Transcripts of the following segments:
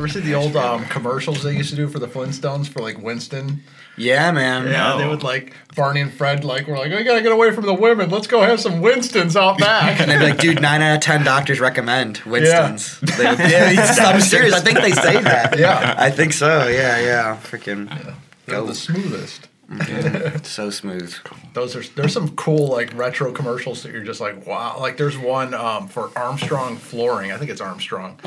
ever see the old commercials they used to do for the Flintstones for like Winston? Yeah, man. Yeah, they would like Barney and Fred were like, we gotta get away from the women. Let's go have some Winstons out back. And they'd be like, dude, 9 out of 10 doctors recommend Winston's. Yeah, I'm serious. I think they say that. Yeah, I think so. Yeah. Freaking. Yeah. They're the smoothest. So smooth. There's some cool like retro commercials that you're just like, wow. Like there's one for Armstrong Flooring. I think it's Armstrong.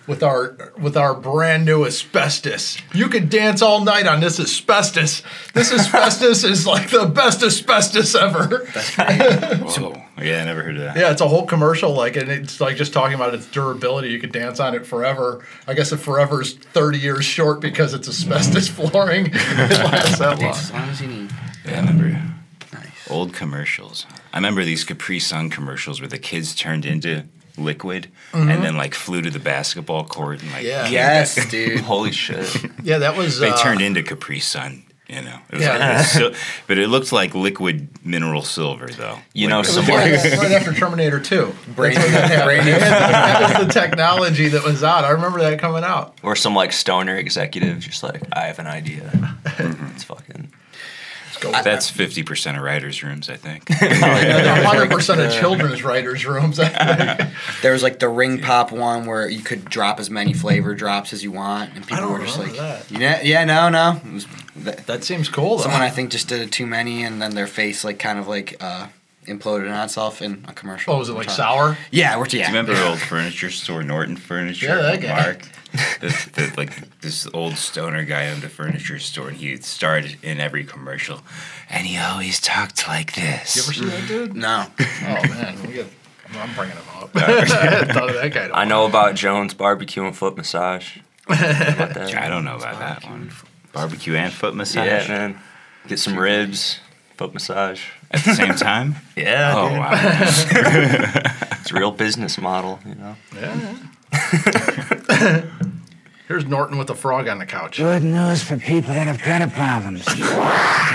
With our brand new asbestos. You could dance all night on this asbestos. This asbestos is like the best asbestos ever. Whoa. Yeah, I never heard of that. Yeah, it's a whole commercial, like, and it's like just talking about its durability. You could dance on it forever. I guess if forever's 30 years short because it's asbestos flooring, it lasts that long. As long as you need. Yeah, I remember Nice. old commercials. I remember these Capri Sun commercials where the kids turned into liquid and then like flew to the basketball court and like Yeah. Yes, dude. Holy shit. Yeah, that was. they turned into Capri Sun. You know, it was Yeah. but it looked like liquid mineral silver, though. You know, It was some right after Terminator 2. Brain- That's when that happened. brain- That was the technology that was out. I remember that coming out. or some like stoner executive just like, I have an idea. It's fucking. Let's go with That's 50% of writers' rooms, I think. 100% of children's writers' rooms. I think. There was like the ring pop one where you could drop as many flavor drops as you want, and people don't were just like, remember that. no. It was, That seems cool, though. someone I think just did it too many, and then their face like kind of like imploded on itself in a commercial. Oh, was it like sour? Yeah, Do you remember the old furniture store, Norton Furniture? Yeah, that guy. Mark? This old stoner guy owned a furniture store, and he starred in every commercial, and he always talked like this. You ever see that dude? No. Oh, man. I'm bringing him up. I thought of that guy. I know about Jones barbecue and foot massage. About that. I don't know about that one. Barbecue and foot massage? Yeah, man. Get some ribs, foot massage. At the same time? Yeah. Oh, dude. wow. It's a real business model, you know. Yeah. Here's Norton with a frog on the couch. Good news for people that have credit problems.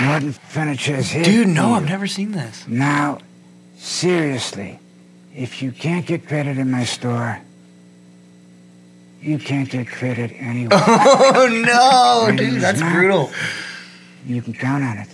Norton Furniture is here. Dude, for no, you. I've never seen this. Now, seriously, if you can't get credit in my store, you can't get credit anywhere. Oh no, Right, dude, that's Matt? brutal. You can count on it.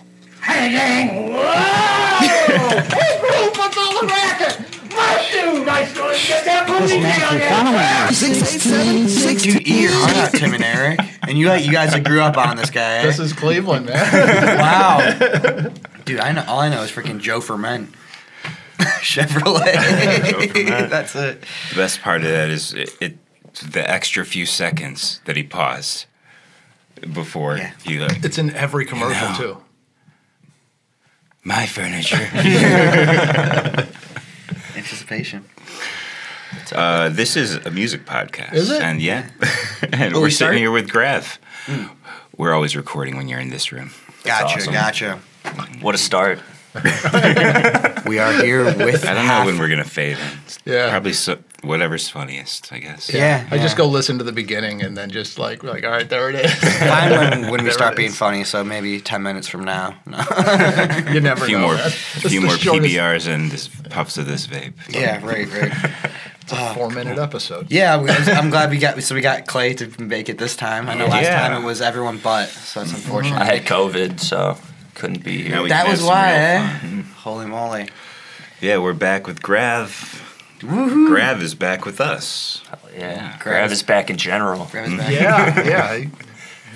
Listen, man, follow me. Dude, eat your heart out, Tim and Eric. And you guys that grew up on this guy. Eh? This is Cleveland, man. Wow. Dude, all I know is freaking Joe Ferment. Chevrolet. That's it. The best part of that is the extra few seconds that he paused before he like, It's in every commercial, No. too. my furniture. Anticipation. This is a music podcast. Is it? And yeah. And Oh, we're we started? sitting here with Grav. We're always recording when you're in this room. Gotcha, awesome. gotcha. What a start. We are here with I don't know when we're going to fade in. Yeah. Probably whatever's funniest, I guess. Yeah. I just go listen to the beginning and then just like, all right, there it is. Fine when we There start it being is. funny, so maybe 10 minutes from now. No. You never A few know. more, That's few the more shortest- PBRs and this puffs of this vape. Yeah, right. It's a 4-minute episode. Yeah, I'm glad we got Clay to make it this time. I know last Yeah. time it was everyone but, so it's unfortunate. I had COVID, so couldn't be here. Now we That can was have some why, real eh? fun. Holy moly. Yeah, we're back with Grav. Woohoo. Grav is back with us. Yeah. Grav is back in general. Grab his back. Yeah. You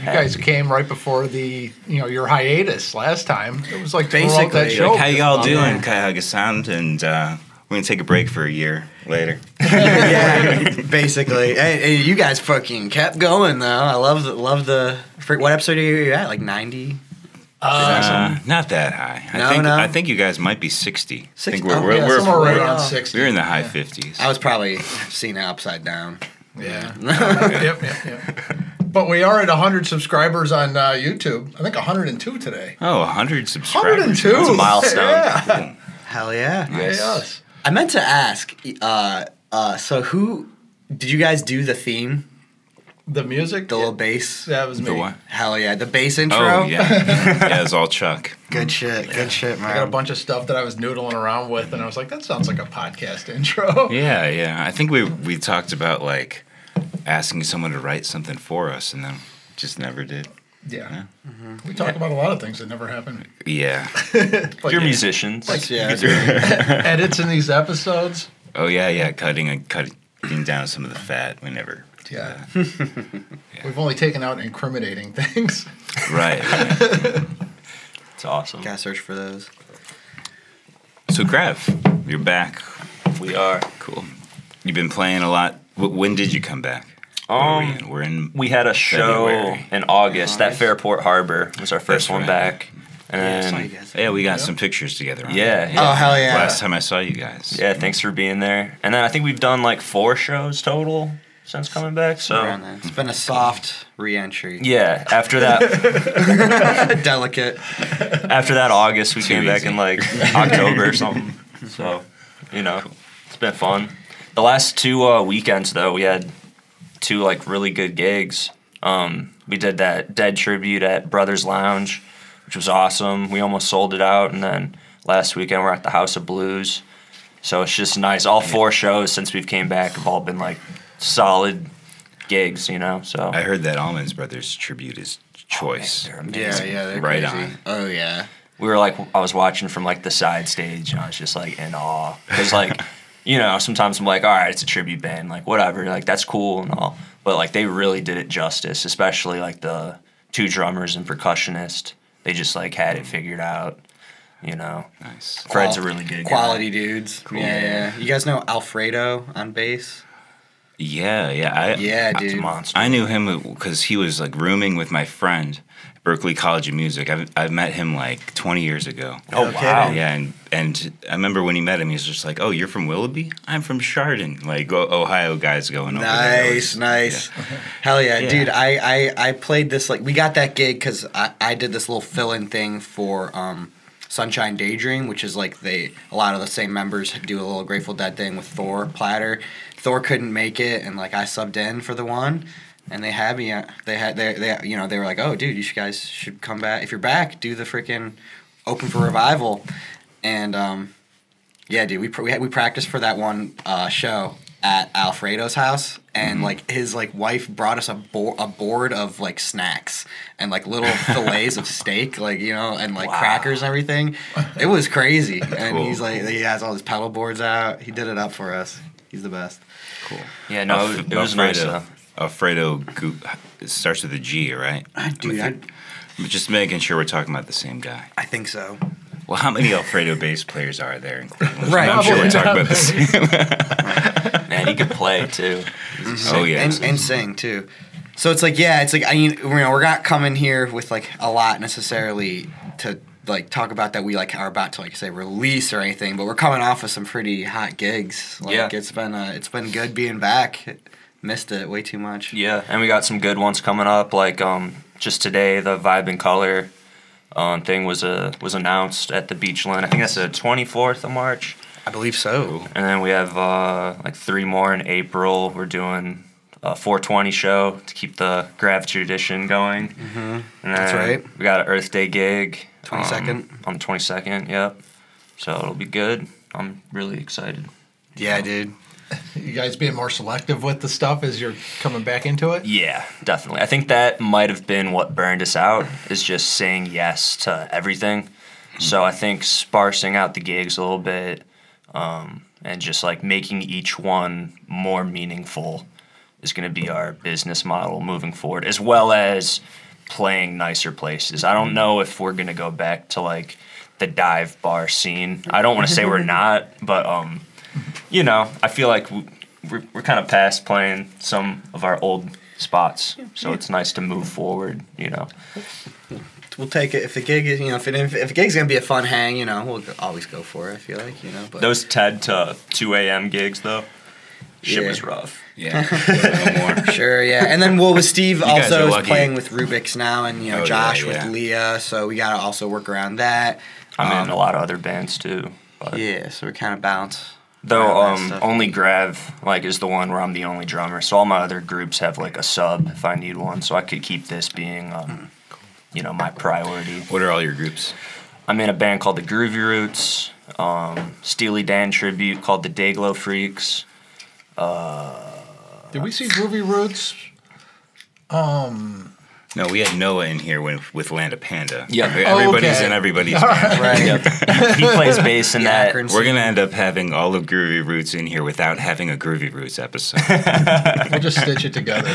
guys came right before your hiatus last time. It was like Basically, that show. Like, how y'all Oh, doing, man. Kaihaga-san? And we're going to take a break for a year later. Yeah, basically. Hey, you guys fucking kept going though. I love the. What episode are you at? Like 90? Not that high. No. I think you guys might be 60. I 60? think we're Somewhere right Oh. around 60. we're in the high 50s. I was probably seeing it upside down. Yeah. Yep. But we are at 100 subscribers on YouTube. I think 102 today. Oh, 100 subscribers. 102. That's a milestone. Yeah. Hell yeah. Nice. Yes. I meant to ask. So who did you guys do the theme? The music. The little bass. That was me. The what? Hell yeah, the bass intro. Oh, yeah. Yeah, it's all Chuck. Good shit. Good shit, I got a man. bunch of stuff that I was noodling around with, and I was like, that sounds like a podcast intro. Yeah. I think we talked about, like, asking someone to write something for us, and then just never did. Yeah. We talk about a lot of things that never happen. Yeah. You're musicians. Edits in these episodes. Oh yeah, cutting down some of the fat. We never do Yeah. that. We've only taken out incriminating things. Right. It's awesome. Gotta search for those. So Grav, you're back. We are. Cool. You've been playing a lot. When did you come back? We're in. We had a show February. in August. That Fairport Harbor was our first That's one right. back. I saw And you guys. Yeah, we got some pictures together. yeah. Oh hell yeah! Last time I saw you guys. Yeah, thanks for being there. And then I think we've done like 4 shows total since coming back. So Around that. It's been a soft re-entry. yeah, after that Delicate. after that August we Too came back easy. in like October or something. So, it's been fun. The last 2 weekends though, we had 2 like really good gigs. We did that Dead tribute at Brothers Lounge, which was awesome. We almost sold it out, and then last weekend we're at the House of Blues. So it's just nice. All 4 shows since we've came back have all been like solid gigs, So I heard that Allman's Brothers tribute is choice. they're amazing. Yeah, they're Right crazy. on. Oh yeah. We were like, I was watching from like the side stage, and I was just like in awe because like, sometimes I'm like, all right, it's a tribute band, like whatever, like that's cool and all, but like they really did it justice, especially like the 2 drummers and percussionist. They just like had it figured out, Nice. Fred's a really good Quality guy. dudes. Cool. Yeah. You guys know Alfredo on bass? Yeah. Yeah, That's a dude. monster. I knew him because he was like rooming with my friend at Berklee College of Music. I met him like 20 years ago. Oh Okay. wow. Yeah, and I remember when he met him, he was just like, "Oh, you're from Willoughby? I'm from Chardon." Like Ohio guys going over there. It was- Nice. Hell yeah, Yeah. dude. I played this, like, we got that gig because I did this little fill-in thing for Sunshine Daydream, which is like a lot of the same members do a little Grateful Dead thing with Thor Platter. Thor couldn't make it, and like I subbed in for the one, and they had me. They were like, "Oh, dude, you guys should come back. If you're back, do the freaking Open for Revival." And yeah, dude, we practiced for that one show at Alfredo's house, and like his like wife brought us a board of like snacks and like little fillets of steak, like and like crackers and everything. It was crazy, and Cool. he's like, he has all his pedal boards out. He did it up for us. He's the best. Cool. Yeah, no, it was nice. Alfredo it starts with a G, right? Dude, I'm just making sure we're talking about the same guy. I think so. Well, how many Alfredo bass players are there in Cleveland? Right. I'm sure we're talking Probably about the same. Man, he could play too. Oh yeah. and sing too. So it's like, yeah, it's like, we're not coming here with like a lot necessarily to like talk about that we like are about to like say release or anything, but we're coming off of some pretty hot gigs. Like, Yeah. it's been good being back. Missed it way too much. Yeah, and we got some good ones coming up. Like just today, the Vibe and Color thing was announced at the Beachland. I think that's the 24th of March. I believe so. And then we have like 3 more in April. We're doing a 420 show to keep the Grav tradition going. Mm-hmm. And That's then right. We got an Earth Day gig. 22nd. On the 22nd, yep. So it'll be good. I'm really excited. Yeah, dude. You guys being more selective with the stuff as you're coming back into it? Yeah, definitely. I think that might have been what burned us out, is just saying yes to everything. So I think sparsing out the gigs a little bit and just like making each one more meaningful is going to be our business model moving forward, as well as playing nicer places. I don't know if we're going to go back to like the dive bar scene. I don't want to say we're not, but I feel like we're kind of past playing some of our old spots, so it's nice to move forward. We'll take it if the gig is, if the gig's gonna be a fun hang, we'll always go for it. I feel like, but Those 10 to 2 a.m. gigs though, shit Yeah. was rough. Yeah. A little more. Sure, yeah. And then, with Steve guys also are is lucky. playing with Rubik's now, and Oh, Josh yeah, with yeah. Leah, so we gotta also work around that. I'm in a lot of other bands too. But Yeah, so we kind of bounce. Though around that stuff. only Grav is the one where I'm the only drummer, so all my other groups have like a sub if I need one, so I could keep this being my priority. What are all your groups? I'm in a band called the Groovy Roots, Steely Dan tribute called the Dayglow Freaks, Did we see Groovy Roots? No, we had Noah in here with Land of Panda. Yep. Everybody's Okay. in everybody's band. Right. Yep. He plays bass in that. Akron We're going to end up having all of Groovy Roots in here without having a Groovy Roots episode. We'll just stitch it together.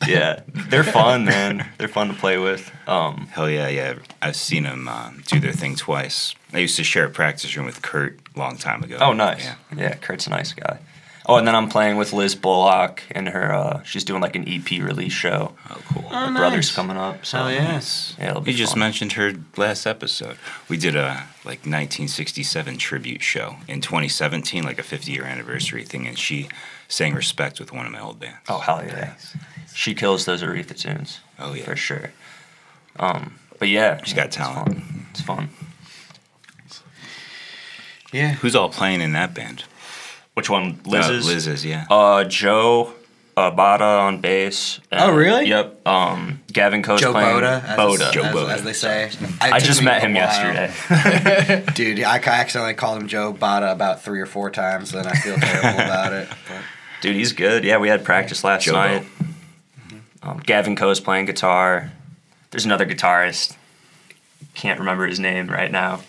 Yeah, they're fun, man. They're fun to play with. Hell yeah. I've seen them do their thing twice. I used to share a practice room with Kurt a long time ago. Oh, nice. Yeah. Yeah, Kurt's a nice guy. Oh, and then I'm playing with Liz Bullock and her. She's doing like an EP release show. Oh, cool. Her brother's coming up. So yes. yeah, it'll be We just fun. mentioned her last episode. We did a 1967 tribute show in 2017, like a 50-year anniversary thing, and she sang Respect with one of my old bands. Oh hell yeah, she kills those Aretha tunes. Oh, yeah. for sure. But yeah, She's got it's talent. fun. It's fun. Yeah. Who's all playing in that band? Which one? Liz's. Liz's, yeah. Joe. Bada on bass. Oh, really? Yep. Gavin Coe's Joe playing Boda, Boda. Joe as, Boda. as they say. I It took just me met a him while. yesterday. Dude, I accidentally called him Joe Bada about 3 or 4 times, and I feel terrible about it. But. Dude, he's good. Yeah, we had practice last Joe night. Gavin Coe's playing guitar. There's another guitarist. Can't remember his name right now.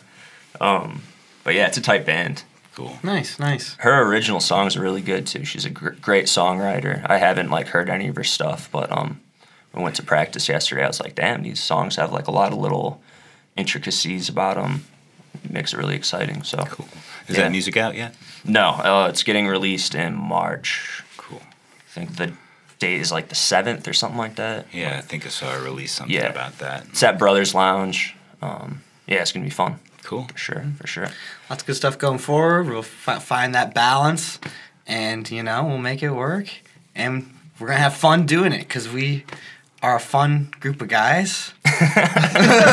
But yeah, it's a tight band. Cool. Nice. Her original songs are really good too. She's a great songwriter. I haven't heard any of her stuff, but we went to practice yesterday. I was like, damn, these songs have a lot of little intricacies about them. It makes it really exciting. So Cool. Is Yeah. that music out yet? No, it's getting released in March. Cool. I think the date is the 7th or something like that. Yeah, I think I saw a release something Yeah. about that. It's at Brothers Lounge. Yeah, it's gonna be fun. Cool. For sure. Lots of good stuff going forward. We'll find that balance, and we'll make it work. And we're gonna have fun doing it because we are a fun group of guys.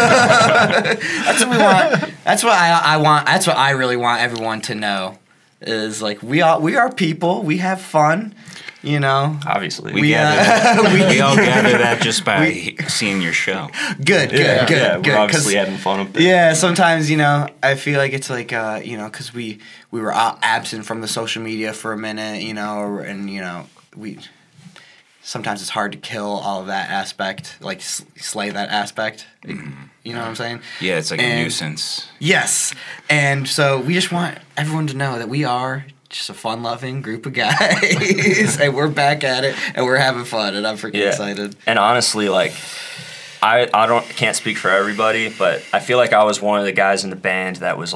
That's what we want. That's what I want. That's what I really want everyone to know. Is we are people. We have fun. Obviously. We We, gather we- we all gather that just by seeing your show. Good. Yeah, Good. we're obviously 'cause- having fun up there. Yeah, sometimes I feel like it's because we were absent from the social media for a minute, and we sometimes it's hard to kill all of that aspect, slay that aspect. You know what I'm saying? Yeah, it's like a And- nuisance. Yes, and so we just want everyone to know that we are just a fun-loving group of guys, and we're back at it, and we're having fun, and I'm freaking excited. And honestly, I can't speak for everybody, but I feel like I was one of the guys in the band that was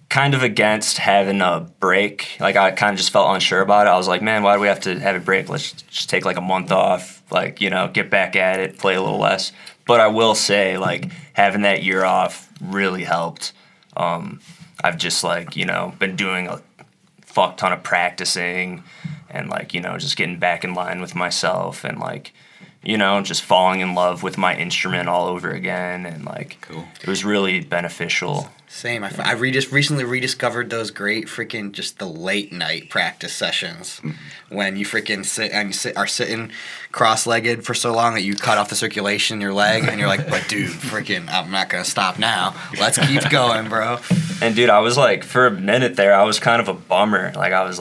kind of against having a break. I kind of just felt unsure about it. I was like, man, why do we have to have a break? Let's just take a month off, get back at it, play a little less. But I will say, having that year off really helped. I've just been doing a fuck ton of practicing and just getting back in line with myself and just falling in love with my instrument all over again and Cool. it was really beneficial. Same. I recently rediscovered those great freaking just the late night practice sessions when you freaking are sitting cross-legged for so long that you cut off the circulation in your leg and you're like, but dude, freaking, I'm not gonna stop now. Let's keep going, bro. And dude, I was for a minute there, I was kind of a bummer. I was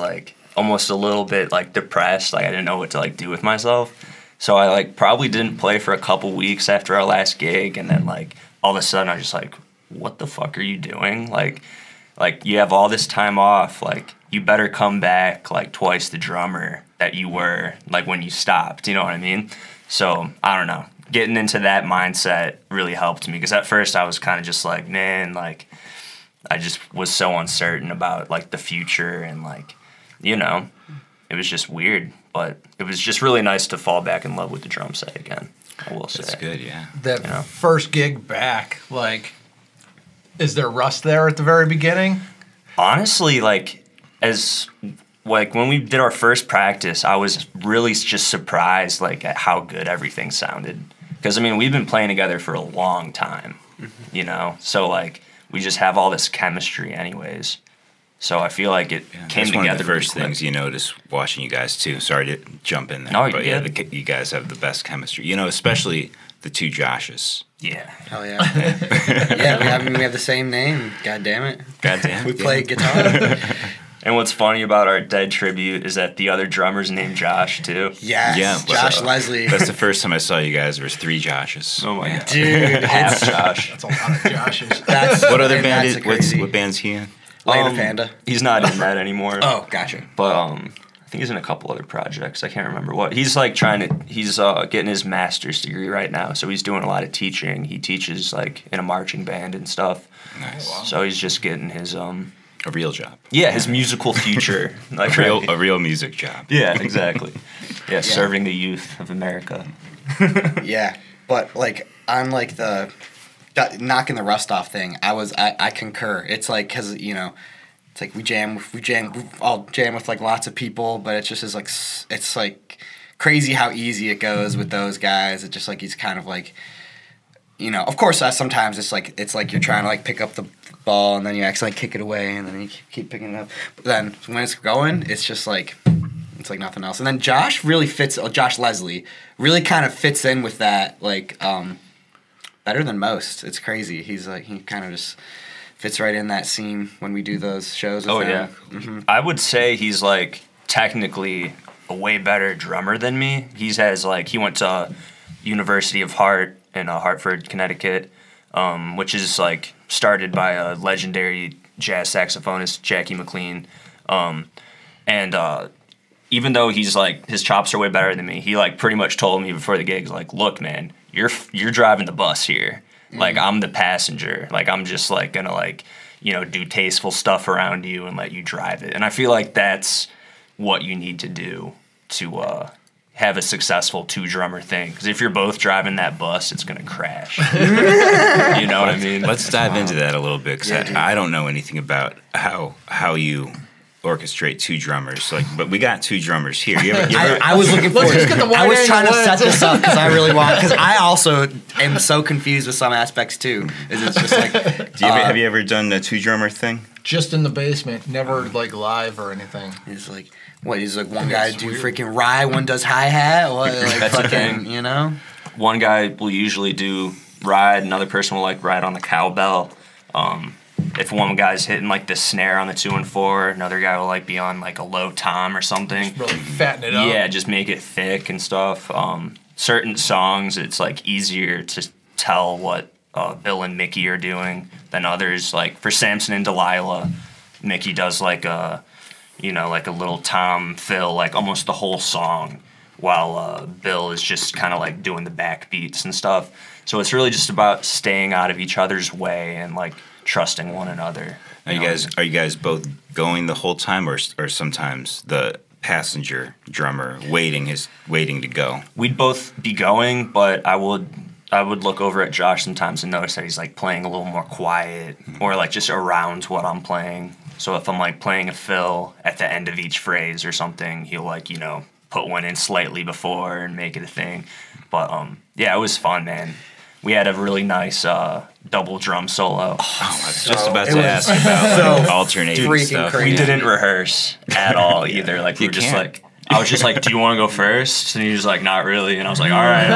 almost a little bit depressed. I didn't know what to do with myself. So I probably didn't play for a couple weeks after our last gig, and then all of a sudden I was just what the fuck are you doing? You have all this time off. You better come back twice the drummer that you were when you stopped. You know what I mean? So I don't know. Getting into that mindset really helped me because at first I was kind of just man, I just was so uncertain about the future and it was just weird. But it was just really nice to fall back in love with the drum set again. I will say. That's good, yeah. That first gig back, is there rust there at the very beginning? Honestly, as when we did our first practice, I was really just surprised at how good everything sounded. Because we've been playing together for a long time, so we just have all this chemistry anyways. So I feel it came That's together. one of the first really things you notice watching you guys too. Sorry to jump in there, No, but you're yeah, good. you guys have the best chemistry. Especially the two Joshes. Yeah. Hell yeah. Yeah, we have the same name. God damn it. Goddamn. We play guitar. And what's funny about our dead tribute is that the other drummer's named Josh too. Yes, Yeah, Josh Leslie. That's the first time I saw you guys. There was 3 Joshes. Oh my god, Dude, half Josh. That's a lot of Joshes. that's What other and band that's is? crazy. What band's he in? Land of Panda. He's not in that anymore. Oh, gotcha. But I think he's in a couple other projects. I can't remember what. He's like he's getting his master's degree right now, so he's doing a lot of teaching. He teaches like in a marching band and stuff. Nice. So he's just getting his A real job. yeah, his musical future. Like A real music job. Yeah, exactly. Yeah, serving the youth of America. Yeah, but like on like the knocking the rust off thing, I concur. It's like because it's like we all jam with like lots of people, but it's just is like it's like crazy how easy it goes with those guys. It's just like he's kind of like, of course sometimes it's like you're trying to like pick up the ball and then you accidentally kick it away and then you keep picking it up. But then when it's going, it's just like. It's like nothing else. And then Josh Leslie really kind of fits in with that, like, better than most. It's crazy. He's like, he kind of just fits right in that scene when we do those shows with him. Yeah. Mm-hmm. I would say he's like technically a way better drummer than me. He went to University of Hart in Hartford, Connecticut, which is like started by a legendary jazz saxophonist, Jackie McLean. Even though he's like his chops are way better than me, he like pretty much told me before the gigs like, look, man, you're driving the bus here. Like I'm the passenger. Like I'm just like gonna like do tasteful stuff around you and let you drive it. And I feel like that's what you need to do to have a successful 2-drummer thing. Because if you're both driving that bus, it's gonna crash. You know what I mean? Let's dive into that a little bit because I don't know anything about how you orchestrate 2 drummers. But we got 2 drummers here. You ever, I was looking forward. just get the wide I was angle trying to lens. set this up because I really want. Because I also am so confused with some aspects too. It's just like. have you ever done the 2-drummer thing? Just in the basement, never like live or anything. He's like, what? He's like, one guy do freaking rye, one does hi hat. What? Like, That's the fucking, thing. One guy will usually do ride, another person will like ride on the cowbell. If one guy's hitting like the snare on the 2 and 4, another guy will like be on like a low tom or something. Just really fatten it up. Yeah, just make it thick and stuff. Certain songs, it's like easier to tell what Bill and Mickey are doing than others. Like for Samson and Delilah, Mickey does like a little tom fill, like almost the whole song, while Bill is just kind of like doing the backbeats and stuff. So it's really just about staying out of each other's way and like trusting one another. Are you guys both going the whole time, or sometimes the passenger drummer waiting to go? We'd both be going, but I would look over at Josh sometimes and notice that he's like playing a little more quiet or like just around what I'm playing. So if I'm like playing a fill at the end of each phrase or something, he'll like put one in slightly before and make it a thing. But yeah, it was fun, man. We had a really nice double drum solo. I was just about to ask about alternating stuff. crazy. We didn't rehearse at all either. Like we were just like, I was just like, "Do you want to go first?" And he was like, "Not really." And I was like, "All right,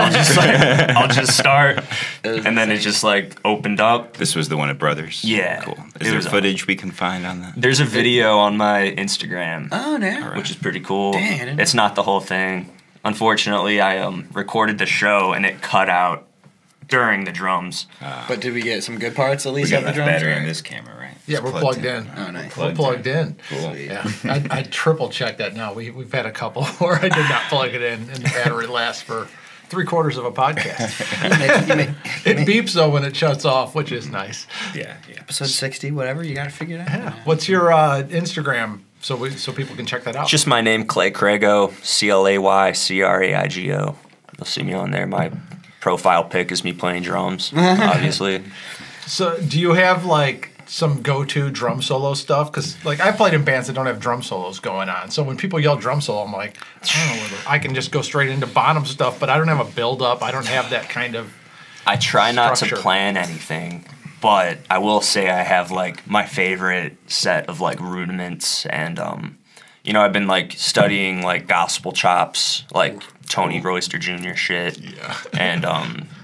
I'll just start." And then it just like opened up. This was the one at Brothers? Yeah. Cool. Is there footage we can find on that? There's a video on my Instagram. Oh, no. Which is pretty cool. Dang, I didn't know. It's not the whole thing. Unfortunately, I recorded the show and it cut out during the drums. But did we get some good parts at We least got of the the drums? battery or- in this camera, right? Yeah, It's we're plugged in. Oh, nice. We're plugged in. Cool. Yeah, I triple checked that now. We've had a couple where I did not plug it in, and the battery lasts for 3/4 of a podcast. It beeps though when it shuts off, which is nice. Yeah. Episode 60, whatever, you got to figure it out. Yeah. What's your Instagram so people can check that out? Just my name, Clay Craigo, ClayCraigo. You'll see me on there. My profile pic is me playing drums, obviously. So, do you have like some go-to drum solo stuff? Because like I've played in bands that don't have drum solos going on. So when people yell drum solo, I'm like, I don't know whether I can just go straight into bottom stuff, but I don't have a build-up. I don't have that kind of. I try not to structure. plan anything, but I will say I have like my favorite set of like rudiments and you know, I've been like studying like gospel chops, like Tony Royster Jr. shit. Yeah. And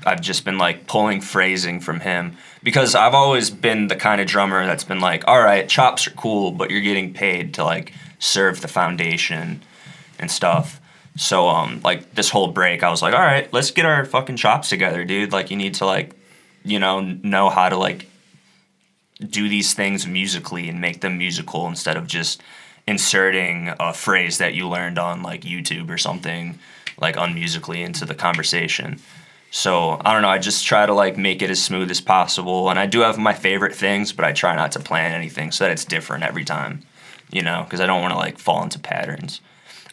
I've just been like pulling phrasing from him because I've always been the kind of drummer that's been like, all right, chops are cool, but you're getting paid to like serve the foundation and stuff. So like this whole break, I was like, all right, let's get our fucking chops together, dude. Like you need to like, you know how to like do these things musically and make them musical instead of just inserting a phrase that you learned on like YouTube or something like unmusically into the conversation. So I don't know, I just try to like make it as smooth as possible, and I do have my favorite things, but I try not to plan anything so that it's different every time, you know, because I don't want to like fall into patterns.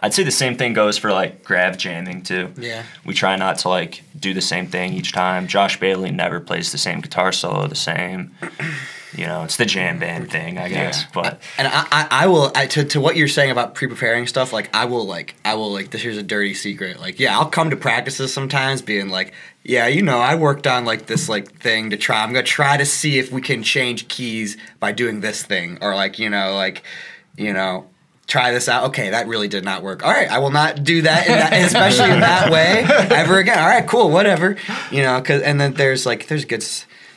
I'd say the same thing goes for like Grav jamming too. Yeah. We try not to like do the same thing each time. Josh Bailey never plays the same guitar solo the same. You know, it's the jam band thing, I guess. Yeah. But And I will to what you're saying about pre-preparing stuff. Like I will this. Here's a dirty secret. Like yeah, I'll come to practices sometimes being like, yeah, you know, I worked on like this like thing to try. I'm gonna try to see if we can change keys by doing this thing, or like try this out. Okay, that really did not work. All right, I will not do that, especially in that way ever again. All right, cool, whatever. You know, and then there's good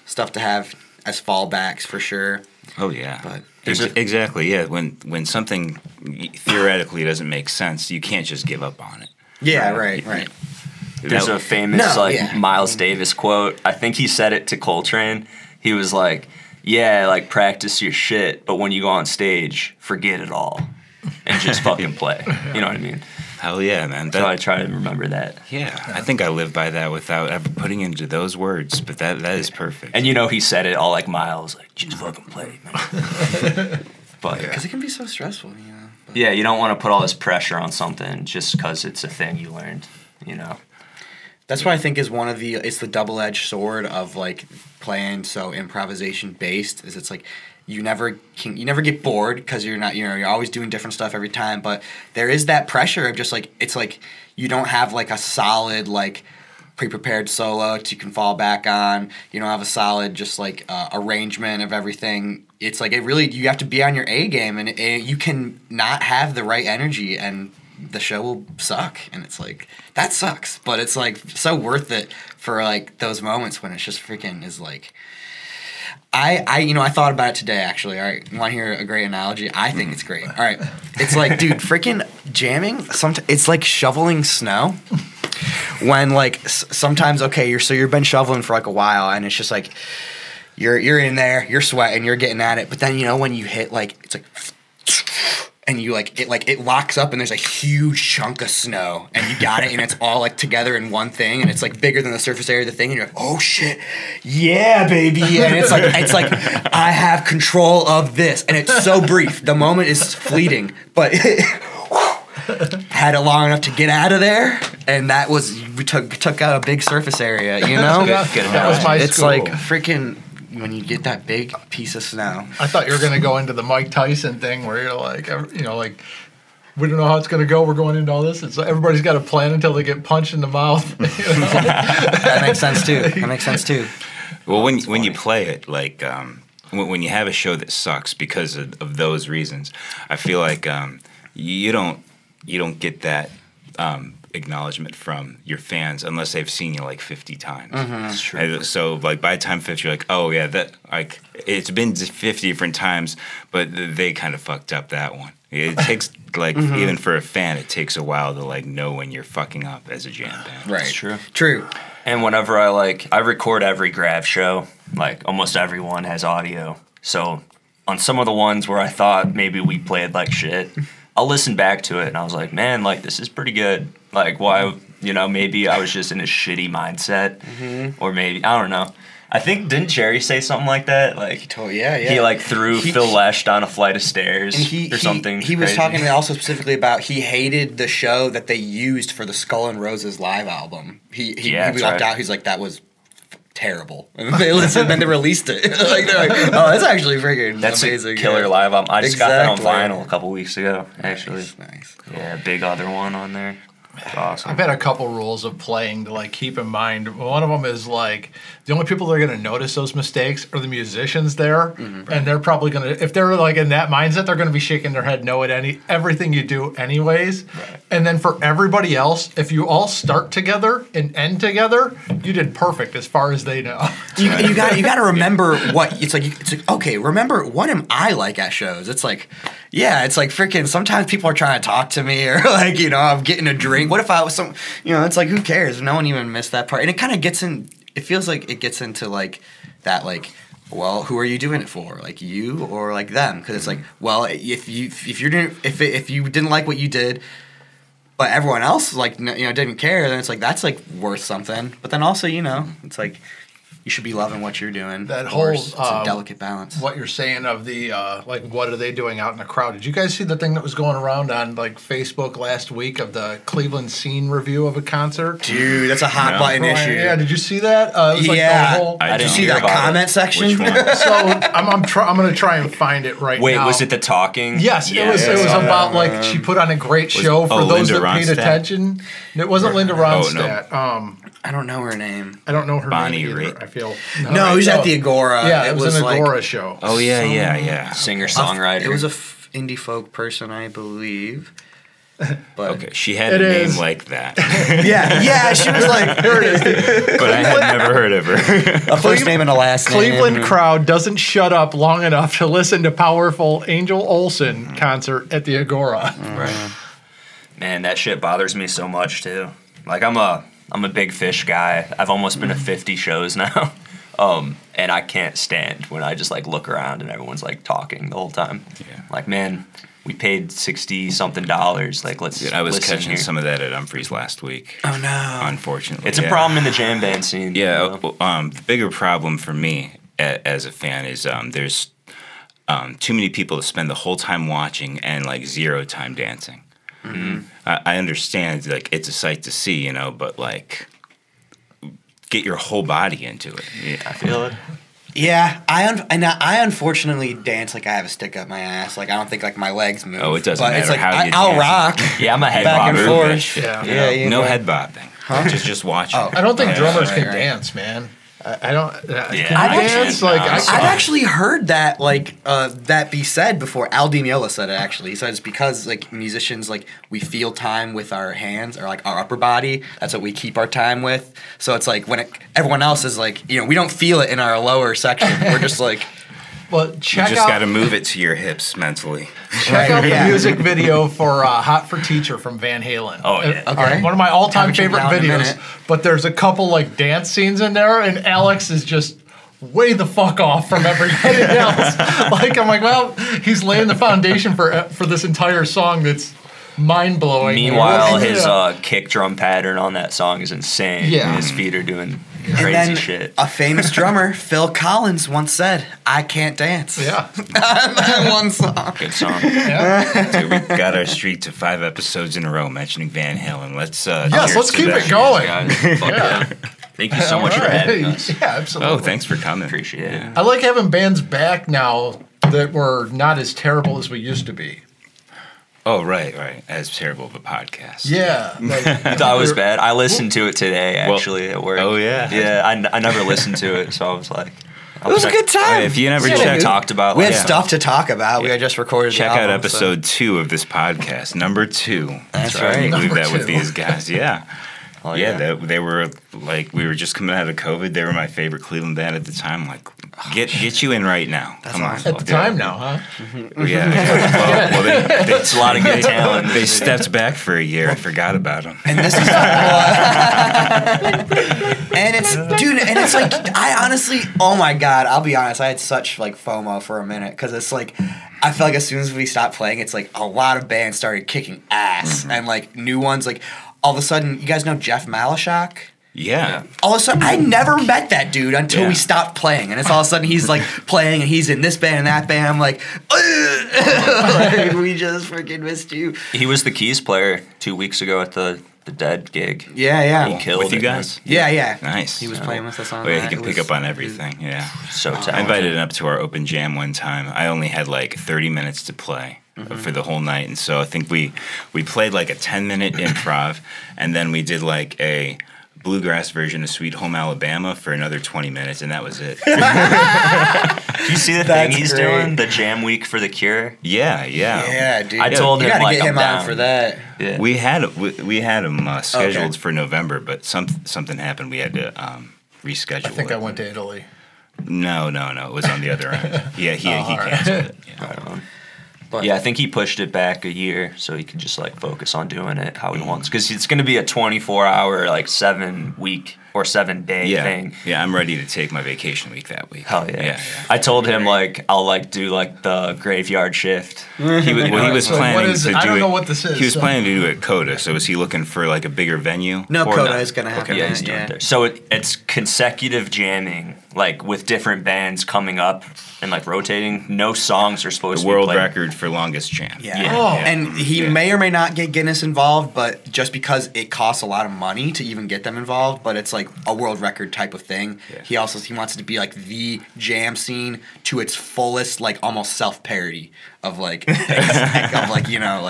stuff to have as fallbacks for sure. Oh yeah, But exactly. Yeah, when something theoretically doesn't make sense, you can't just give up on it. yeah, right. there's a famous yeah. Miles Davis quote. I think he said it to Coltrane. He was like, yeah, like practice your shit, but when you go on stage, forget it all and just fucking play. You know what I mean? Hell yeah, man. So I try to remember that. Yeah, I think I live by that without ever putting into those words, but that is perfect. And you know, he said it all like Miles, like just fucking play, man. But Because it can be so stressful, you know. But. yeah, you don't want to put all this pressure on something just because it's a thing you learned, you know. That's what I think is it's the double-edged sword of like playing so improvisation based. Is it's like you never get bored because you're always doing different stuff every time. But there is that pressure of just like it's like you don't have like a solid like pre-prepared solo you can fall back on. You don't have a solid just like arrangement of everything. It's like you have to be on your A game, and you can not have the right energy and the show will suck. And it's like that sucks, but it's like so worth it for like those moments when it's just freaking is like I thought about it today actually. All right, you want to hear a great analogy? I think it's great. All right, it's like dude, freaking jamming. It's like shoveling snow. When like sometimes you've been shoveling for like a while, and it's just like you're in there, you're sweating, you're getting at it, but then when you hit like it's like. And you it locks up, and there's a huge chunk of snow, and you got it, and it's all like together in one thing, and it's like bigger than the surface area of the thing, and you're like, oh shit, yeah, baby, and it's like I have control of this, and it's so brief. The moment is fleeting, but had it long enough to get out of there, and we took out a big surface area, you know. That was my It's school. like freaking. When you get that big piece of snow. I thought you were going to go into the Mike Tyson thing where you're like, like, we don't know how it's going to go. We're going into all this. It's like everybody's got a plan until they get punched in the mouth. That makes sense too. Well, when you play it, like when you have a show that sucks because of those reasons, I feel like you don't get that acknowledgement from your fans unless they've seen you like 50 times. That's true. And so like by time 50 you're like, oh yeah, that like it's been 50 different times, but they kind of fucked up that one. It takes like even for a fan, it takes a while to like know when you're fucking up as a jam band. Right. That's True. And whenever I record every Grav show, like almost everyone has audio. So on some of the ones where I thought maybe we played like shit, I'll listen back to it and I was like, man, like this is pretty good. Like why, maybe I was just in a shitty mindset, or maybe I don't know. I think didn't Jerry say something like that? Like he like threw Phil Lesh down a flight of stairs or something. He was talking also specifically about he hated the show that they used for the Skull and Roses live album. He walked out. He's like, that was terrible. And they listened, then they released it. Like they're like, oh, that's actually freaking that's amazing. A killer live album. I just got that on vinyl a couple weeks ago. Actually, Nice. Yeah, big other one on there. Awesome. I've had a couple rules of playing to like keep in mind. One of them is like the only people that are going to notice those mistakes are the musicians there, and they're probably going to, if they're like in that mindset, they're going to be shaking their head no at everything you do anyways. Right. And then for everybody else, if you all start together and end together, you did perfect as far as they know. You got to remember what it's like. It's like, okay, remember what am I like at shows? It's like, yeah, it's like freaking. Sometimes people are trying to talk to me, or like, you know, I'm getting a drink. What if I was some, you know, it's like, who cares? No one even missed that part. And it kind of gets in, it feels like it gets into like that, like, well, who are you doing it for? Like you or like them? Because it's like, well, if you didn't like what you did, but everyone else like, you know, didn't care, then it's like, that's like worth something. But then also, you know, it's like, you should be loving what you're doing. That whole it's a delicate balance. What you're saying of the like, what are they doing out in the crowd? Did you guys see the thing that was going around on like Facebook last week of the Cleveland scene review of a concert? Dude, that's a hot button issue. Yeah, did you see that? It was like the whole, I did you see that comment section? Which one? So I'm going to try and find it right now. Wait, was it the talking? Yes, it was about like she put on a great show for those Linda that paid Ronstadt? attention. It wasn't Linda Ronstadt. I don't know her name. I don't know her Bonnie name either. Raitt. I feel No, it was at the Agora. Yeah, it was an like, Agora show. Oh yeah. Singer-songwriter. It was a indie folk person, I believe. But Okay, she had a name like that, yeah, she was like, Here it is. but I had never heard of her. a first name and a last name. Cleveland crowd doesn't shut up long enough to listen to powerful Angel Olsen concert at the Agora. Right. Man, that shit bothers me so much too. Like I'm a big Fish guy. I've almost been to 50 shows now. And I can't stand when I just like look around and everyone's like talking the whole time. Yeah. Like, man, we paid $60-something. Like, let's. Dude, I was listen catching here. some of that at Humphreys last week. Oh no! Unfortunately, It's a problem in the jam band scene. Yeah, you know? the bigger problem for me as a fan is there's too many people to spend the whole time watching and like zero time dancing. Mm-hmm. I understand like it's a sight to see, you know, but like get your whole body into it. Yeah. I feel it. Yeah, I unfortunately dance like I have a stick up my ass. Like I don't think like my legs move. Oh, it doesn't but matter it's like how you I'll dance. rock. Yeah, I'm a head back and bobber. forth. Yeah. You No know. head bobbing. Just watching. Oh. I don't think Yeah, drummers right, can right. dance, man. I don't. Can you I dance? can't. Like No, I I've actually heard that like that be said before. Al Di Meola said it actually. He said it's because like musicians like we feel time with our hands or like our upper body. That's what we keep our time with. So it's like when everyone else is like, you know, we don't feel it in our lower section. We're just like, well, You check just out got to move it to your hips mentally. check out the Yeah. music video for "Hot for Teacher" from Van Halen. Oh, yeah. Okay. One of my all-time Haven't checked favorite it out in a videos. minute. But there's a couple like dance scenes in there, and Alex is just way the fuck off from everybody else. Like I'm like, well, he's laying the foundation for this entire song that's mind blowing. Meanwhile, his kick drum pattern on that song is insane. Yeah. His feet are doing and crazy then shit. a famous drummer, Phil Collins, once said, "I can't dance." Yeah. That one song. Good song. Yeah. So we got our streak to 5 episodes in a row mentioning Van Halen. Let's Yes, cheers let's to keep that. it going. Guys, fuck yeah. Thank you so much for having us. Yeah, absolutely. Oh, thanks for coming. Appreciate it. I like having bands back now that were not as terrible as we used to be. Oh, right. As terrible of a podcast. Yeah. Like, That was bad. I listened to it today, actually, at work. Oh, yeah? Yeah, I never listened to it, so I was like... It was a good time. If you never Yeah, checked, dude. talked about... We had like, stuff to talk about. We had just recorded. check the out album, so- episode 2 of this podcast, number 2. That's I right. believe Number that with 2. these guys. Yeah. Oh, yeah, they were like, we were just coming out of COVID. They were my favorite Cleveland band at the time. Like, get you in right now. Come on. at the time now, huh? Yeah. Well, It's a lot of good talent. they stepped back for a year. I forgot about them. And this is, and it's, dude, and it's like, I honestly, oh my god, I'll be honest, I had such like FOMO for a minute because it's like, I feel like as soon as we stopped playing, it's like a lot of bands started kicking ass, and like new ones, like all of a sudden, you guys know Jeff Malashak? Yeah. All of a sudden, I never met that dude until Yeah. we stopped playing, and it's all of a sudden he's like playing, and he's in this band and that band. I'm like, like, we just freaking missed you. He was the keys player 2 weeks ago at the Dead gig. Yeah, He yeah, killed With you it. guys? yeah. Nice. He was playing with us on Oh, yeah, that. he can It pick was- up on everything. Yeah. So I talented. invited him up to our open jam one time. I only had like 30 minutes to play. for the whole night. And so I think we played like a 10-minute improv, and then we did like a bluegrass version of Sweet Home Alabama for another 20 minutes, and that was it. Do you see the thing he's doing? The Jam Week for the Cure? Yeah, dude. I told him, you gotta like, get him I'm on down for that. Yeah. We had him scheduled for November, but something happened. We had to reschedule. I think it. I went to Italy. No. It was on the other end. Yeah, he canceled it. Yeah. But Yeah, I think he pushed it back a year so he could just like focus on doing it how he wants. Because it's going to be a 24-hour, like 7-week or 7-day thing. Yeah, I'm ready to take my vacation week that week. Hell yeah. Yeah. I told him like I'll like do like the graveyard shift. He was So planning what is to it? do I don't it. know what this is. He was so- planning to do it at Coda. So is he looking for like a bigger venue? no, Or Coda no. is gonna happen. Yeah, he's doing it there. So it's consecutive jamming, like with different bands coming up and like rotating. No songs are supposed The to be world played. record for longest jam. Yeah. Oh. And he Yeah. may or may not get Guinness involved, but just because it costs a lot of money to even get them involved, but it's like a world record type of thing. Yeah. He wants it to be like the jam scene to its fullest, like almost self-parody of like like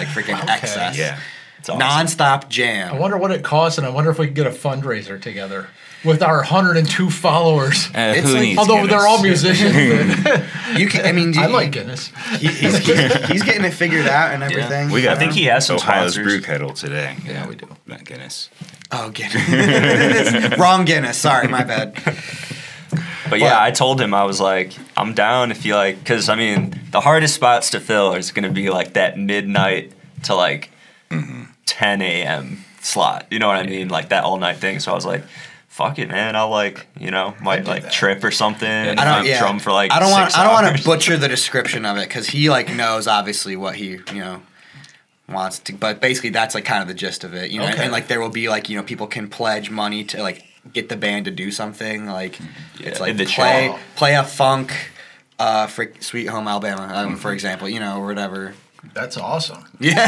freaking excess. Yeah. It's awesome. Non-stop jam. I wonder what it costs, and I wonder if we could get a fundraiser together with our 102 followers. It's Who like- needs Although Guinness? they're all musicians. You can, I mean, I like Guinness. he's getting it figured out and everything. We got I think he has some Ohio's sponsors. Brew Kettle today. Yeah, we do. Not Guinness. Oh, Guinness. Wrong Guinness. Sorry, my bad. But yeah, I told him I was like, I'm down if you like, because I mean, the hardest spots to fill is going to be like that midnight to like 10 a.m. slot. You know what I mean? Like that all night thing. So I was like, fuck it, man. I'll like, might like trip or something. And drum for like I don't want 6 to hours. butcher the description of it because he like knows obviously what he wants to. But basically, that's like kind of the gist of it. Okay. And like there will be like people can pledge money to like get the band to do something. Like it's like in the play a funk, Sweet Home Alabama, for example. Or whatever. That's awesome. Yeah,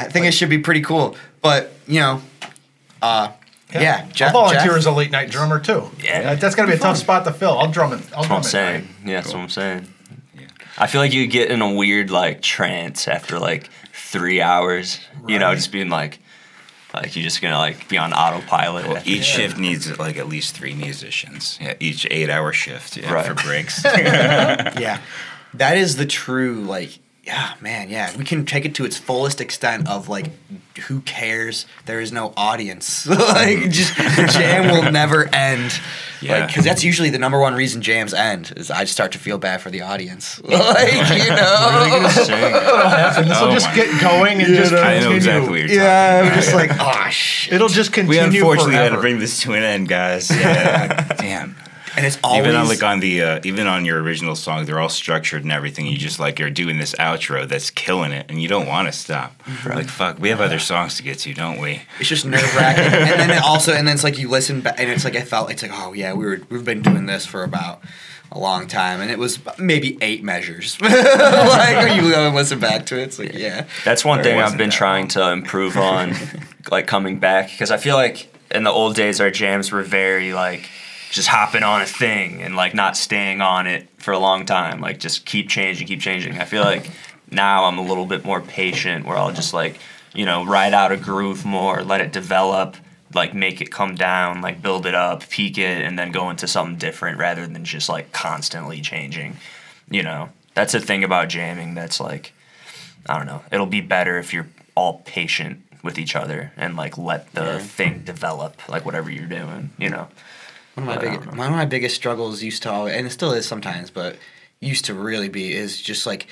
I think it should be pretty cool. But Yeah, Jeff, I'll volunteer as a late night drummer too. Yeah. That's gonna be a tough spot to fill. I'll drum it. That's what I'm saying. Yeah, that's what I'm saying. I feel like you get in a weird like trance after like 3 hours. Just being like you're just gonna like be on autopilot. Well, each shift needs like at least 3 musicians. Yeah, each 8-hour shift Right. for breaks. Yeah, that is the true like. Yeah, man. Yeah, we can take it to its fullest extent of like, who cares? There is no audience. Like, just the jam will never end. Yeah. Because that's usually the number one reason jams end is I start to feel bad for the audience. This will just get going and just I continue. know exactly what you're talking Yeah, about. I'm just like, oh shit. It'll just We continue unfortunately had to forever. bring this to an end, guys. Yeah. Damn. And it's always Even on your original song, they're all structured and everything. You just like are doing this outro that's killing it, and you don't want to stop. Like fuck, we have other songs to get to, don't we? it's just nerve wracking. And then it's like you listen back, and it's like it's like, oh yeah, we've been doing this for about a long time, and it was maybe 8 measures. Like when you go and listen back to it, it's like yeah. That's one thing I've wasn't been that trying to improve on, like coming back, because I feel like in the old days our jams were very like just hopping on a thing and like not staying on it for a long time, like just keep changing. I feel like now I'm a little bit more patient where I'll just like ride out a groove more, let it develop, like make it come down, like build it up, peak it, and then go into something different rather than just like constantly changing. That's the thing about jamming that's like, I don't know, it'll be better if you're all patient with each other and like let the thing develop, like whatever you're doing. One of my biggest struggles used to always, and it still is sometimes, but used to really be, is just like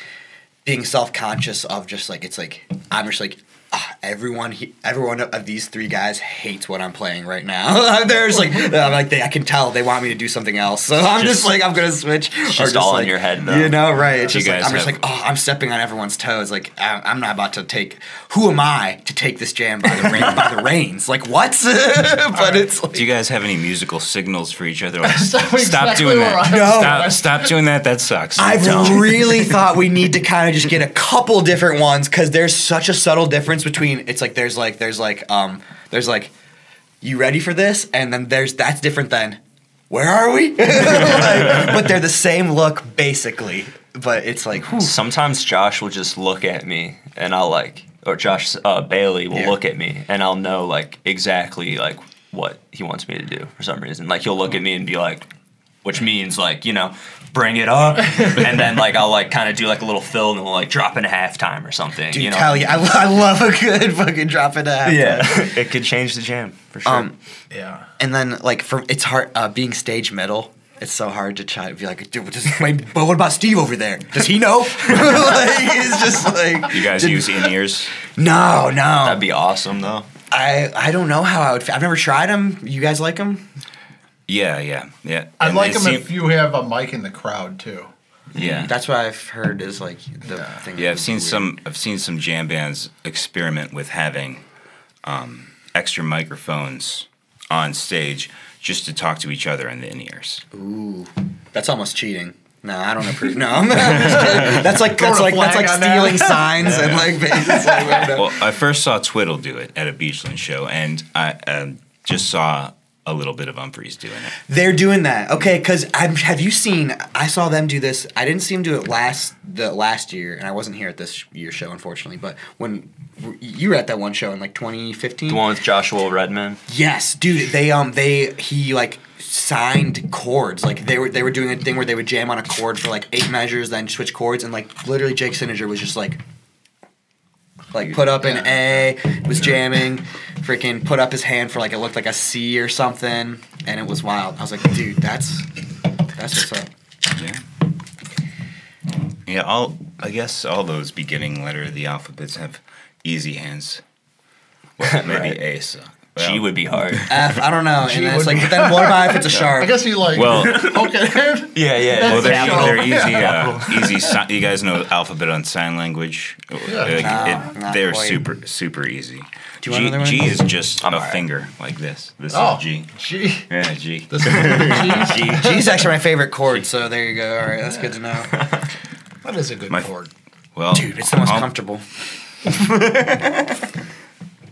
being self-conscious of just like, it's like I'm just like everyone of these 3 guys hates what I'm playing right now. There's like I can tell they want me to do something else, so I'm just like I'm gonna switch. It's just all in your head, though. Right? It's You just like guys I'm just have- like I'm stepping on everyone's toes. Like I'm not about to take. Who am I to take this jam by the reins? Like what? But it's like, Do you guys have any musical signals for each other? Like, Stop stop exactly doing where that. I'm Stop doing that. That sucks. I've really thought we need to kind of just get a couple different ones because there's such a subtle difference between it's like there's like you ready for this, and then that's different than where are we? Like, but they're the same look, basically. But it's like, whew. Sometimes Josh will just look at me, and I'll like, or Josh Bailey will look at me, and I'll know like exactly like what he wants me to do for some reason. Like he'll look at me and be like, which means like, you know, bring it up, and then like I'll like kind of do like a little fill, and then we'll like drop into halftime or something. Dude, you know, hell yeah, I love a good fucking drop into halftime. yeah, it could change the jam for sure. Yeah. And then like it's hard being stage middle. It's so hard to try to be like, dude, but what about Steve over there? Does he know? Like, it's just like You guys use in-ears? No. That'd be awesome though. I don't know how I would. I've never tried them. You guys like them? Yeah. I'd And like it them if you have a mic in the crowd too. Yeah. That's what I've heard is like the thing. Yeah, I've seen some jam bands experiment with having extra microphones on stage just to talk to each other in the in-ears. Ooh, that's almost cheating. No, I don't approve. No, I'm just kidding. That's like stealing signs and like. Well, I first saw Twiddle do it at a Beachland show, and I just saw a little bit of Humphreys doing it. They're doing that, okay? Because have you seen? I saw them do this. I didn't see them do it last year, and I wasn't here at this year's show, unfortunately. But when you were at that one show in like 2015, The one with Joshua Redman. yes, dude. He like signed chords. Like they were doing a thing where they would jam on a chord for like 8 measures, then switch chords, and like literally Jake Sininger was just like put up an A, was jamming, freaking put up his hand for like it looked like a C or something, and it was wild. I was like, dude, that's what's up. Yeah, I guess all those beginning letter of the alphabets have easy hands. Well, maybe Right. A suck. G Well, would be hard. F, I don't know. G And then it's would like, be- but then what about if it's a sharp? I guess you like. Well- okay. Yeah. well, they're Capital. easy. You guys know alphabet on sign language. not They're quite. super easy. Do you want another one? G is just I'm a alright. finger like this. This Oh, is G. G. Yeah, G. This is G. G is actually my favorite chord, so there you go. All right, that's good to know. That is a good My- chord. Well, Dude, it's the most I'll- comfortable.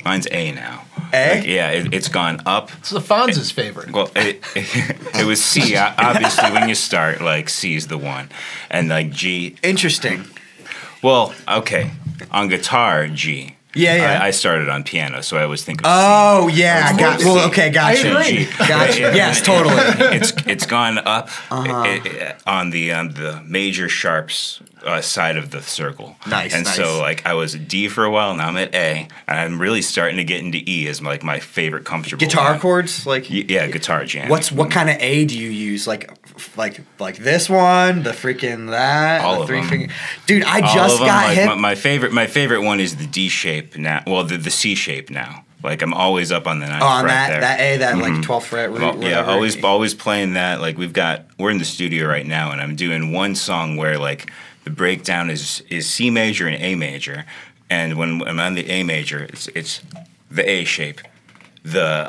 Mine's A now. A? Like, yeah, it's gone up. It's the Fonz's favorite. Well, it was C. Obviously, when you start, like C is the one, and like G. Interesting. Well, okay, on guitar G. Yeah. I started on piano, so I always think of Oh yeah, C. got. Well, okay, gotcha. I agree. Gotcha. Yes, totally. It's gone up on the major sharps side of the circle. Nice, And nice. so like I was at D for a while, now I'm at A, and I'm really starting to get into E as like my favorite comfortable Guitar one. chords, like. Yeah, guitar jam. What kind of A do you use? Like this one, the freaking that, All the of three them. finger. Dude, I All just of them, got like, hit. my favorite one is the D shape now. Well, the C shape now. Like I'm always up on the ninth on fret there. that A, that like 12th fret root. Well, yeah, whatever. always playing that. Like we're in the studio right now, and I'm doing one song where like the breakdown is C major and A major, and when I'm on the A major, it's the A shape, the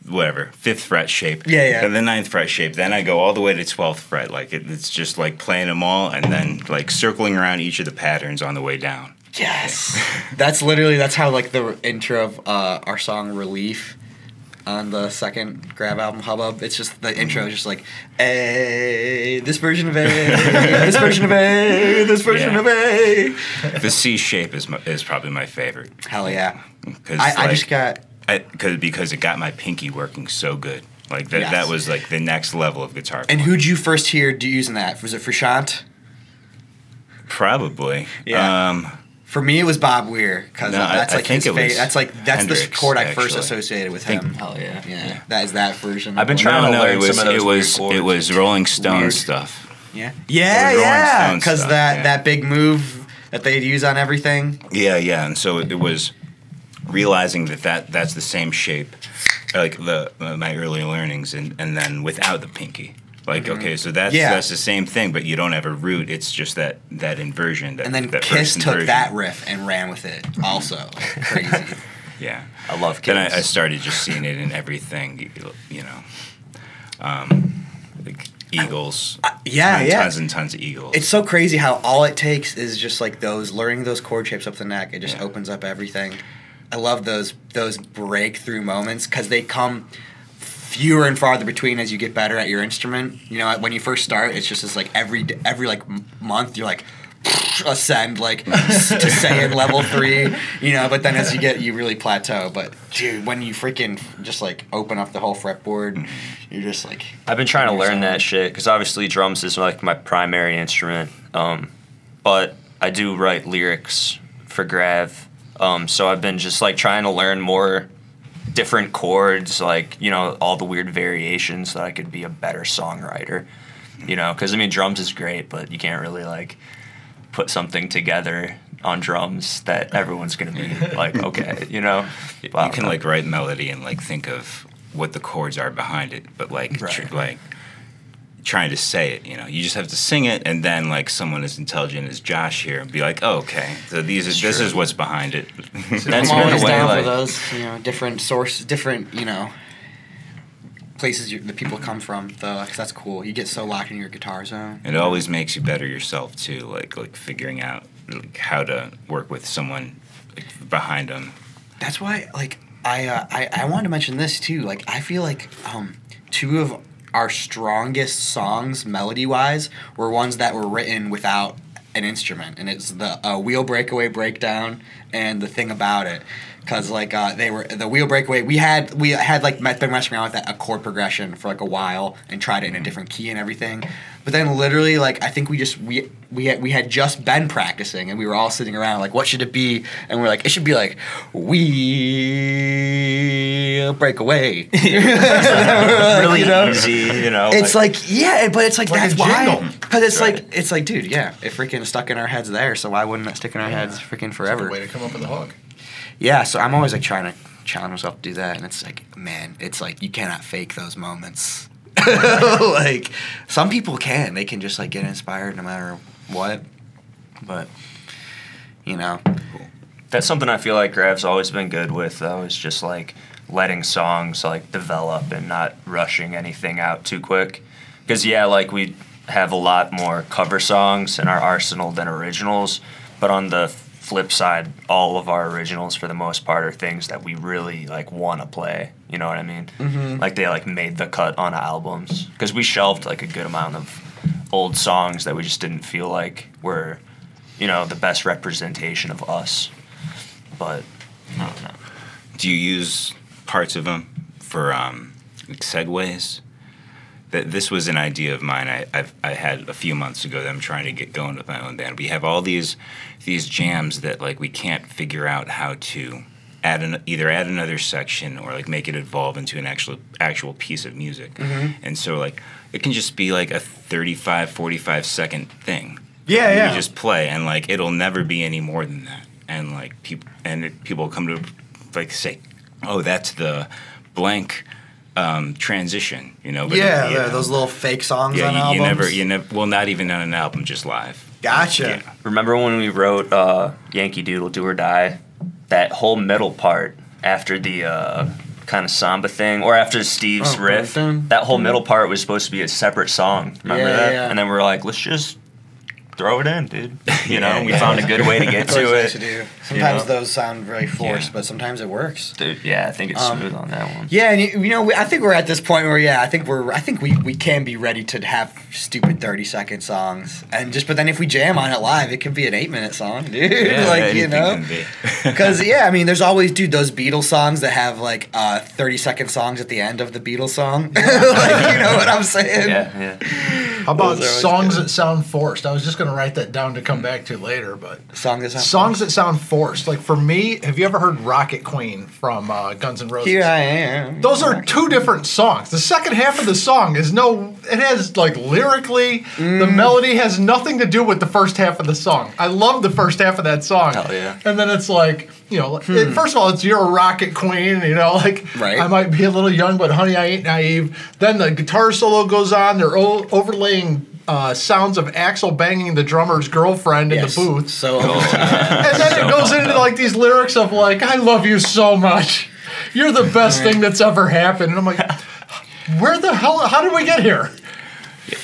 whatever 5th fret shape, Yeah. and the 9th fret shape. Then I go all the way to 12th fret. Like it's just like playing them all, and then like circling around each of the patterns on the way down. Yes. That's how like the intro of our song Relief on the second Grav album Hubbub. It's just the intro is just like A, this version of A, this version of A, this version Yeah. of A. The C shape is probably my favorite. Hell yeah. 'Cause, I just got because it got my pinky working so good. Like that Yes. that was like the next level of guitar. And playing. who'd you first hear using that? Was it Frusciante? Probably. Yeah. For me, it was Bob Weir because No, that's I like think his it was favorite. That's the Hendrix, chord I first actually. associated with Think- him. Hell yeah. Yeah, that is that version. I've been of trying to No, learn it was some of those weird it chords. was Rolling Stone Weird. stuff. Yeah, It was Rolling yeah, Stone because stuff, that yeah. that big move that they'd use on everything. Yeah, and so it was realizing that's the same shape, like my early learnings, and then without the pinky. Like okay, so that's Yeah. that's the same thing, but you don't have a root. It's just that inversion. That, And then that Kiss first took inversion. that riff and ran with it. Also, crazy. Yeah. I love Then Kiss. I started just seeing it in everything, you know, like Eagles. Yeah. Tons and tons of Eagles. It's so crazy how all it takes is just like learning those chord shapes up the neck. It just Yeah. opens up everything. I love those breakthrough moments because they come fewer and farther between as you get better at your instrument. You know, when you first start, it's just this like every like month you're like ascend like to say in level 3, you know, but then as you really plateau. But dude, when you freaking just like open up the whole fretboard, you're just like, I've been trying to learn that shit because obviously drums is like my primary instrument, but I do write lyrics for Grav, so I've been just like trying to learn more different chords, like, you know, all the weird variations so that I could be a better songwriter, you know, because I mean drums is great, but you can't really like put something together on drums that everyone's gonna be like, okay, you know. You can like write melody and like think of what the chords are behind it, but like like trying to say it, you know, you just have to sing it, and then like someone as intelligent as Josh here and be like, oh, okay, so this is what's behind it. I'm always down for those, you know, different you know, places the people come from, though, because that's cool. You get so locked in your guitar zone. It always makes you better yourself too, like figuring out like how to work with someone like, behind them. That's why, like, I wanted to mention this too. Like, I feel like 2 of our strongest songs, melody-wise, were ones that were written without an instrument, and it's the Wheel Breakaway Breakdown and The Thing About It. Because like they were the Wheel Breakaway, we had like been messing around with that, a chord progression for like a while and tried it in a different key and everything. But then literally like I think we had just been practicing and we were all sitting around like, what should it be? And we're like, it should be like Wheel Breakaway. Really, you know? easy, you know. It's like yeah, but it's like that's why. Because it's right. it's like dude, yeah, it freaking stuck in our heads there. So why wouldn't it stick in our heads freaking forever? Way to come up with a hook. Yeah, so I'm always like trying to challenge myself to do that, and it's like, man, it's like you cannot fake those moments. Like some people can, they can just like get inspired no matter what. But you know, that's something I feel like Grav's always been good with, though, is just like letting songs like develop and not rushing anything out too quick. Because yeah, like we have a lot more cover songs in our arsenal than originals, but on the flip side, all of our originals for the most part are things that we really like want to play, you know what I mean? Mm-hmm. Like they like made the cut on albums because we shelved like a good amount of old songs that we just didn't feel like were, you know, the best representation of us. But I don't know. Do you use parts of them for like segues? This was an idea of mine I had a few months ago that I'm trying to get going with my own band. We have all these jams that like we can't figure out how to either add another section or like make it evolve into an actual piece of music. Mm-hmm. And so like it can just be like a 45 second thing. Yeah. You just play and like it'll never be any more than that. And like people come to like say, "Oh, that's the blank transition," you know. But those little fake songs on albums. You never, well, not even on an album, just live. Gotcha. Yeah. Remember when we wrote Yankee Doodle Do or Die? That whole middle part after the kind of samba thing, or after Steve's riff, that whole middle part was supposed to be a separate song. Remember that? Yeah. And then we were like, let's just throw it in, dude. You know, we found a good way to get to it. Sometimes those sound very forced, but sometimes it works. Dude, yeah, I think it's smooth on that one. Yeah, and you know, I think we're at this point where I think we can be ready to have stupid 30-second songs, and but then if we jam on it live, it could be an 8-minute song, dude. Yeah, like you know, because I mean, there's always those Beatles songs that have like 30-second songs at the end of the Beatles song. Like, you know what I'm saying? Yeah. How about songs that sound forced? I was just going to write that down to come back to later, but songs that sound forced. Like for me, have you ever heard "Rocket Queen" from Guns N' Roses? Here I am. Those are 2 different songs. The second half of the song it has like lyrically, the melody has nothing to do with the first half of the song. I love the first half of that song. Hell yeah. And then it's like, you know, first of all, it's "You're a Rocket Queen," you know, like right. I might be a little young, but honey, I ain't naive. Then the guitar solo goes on. They're overlaying sounds of Axl banging the drummer's girlfriend in the booth. So, and then it goes into like these lyrics of like, "I love you so much. You're the best thing that's ever happened." And I'm like, where the hell? How did we get here?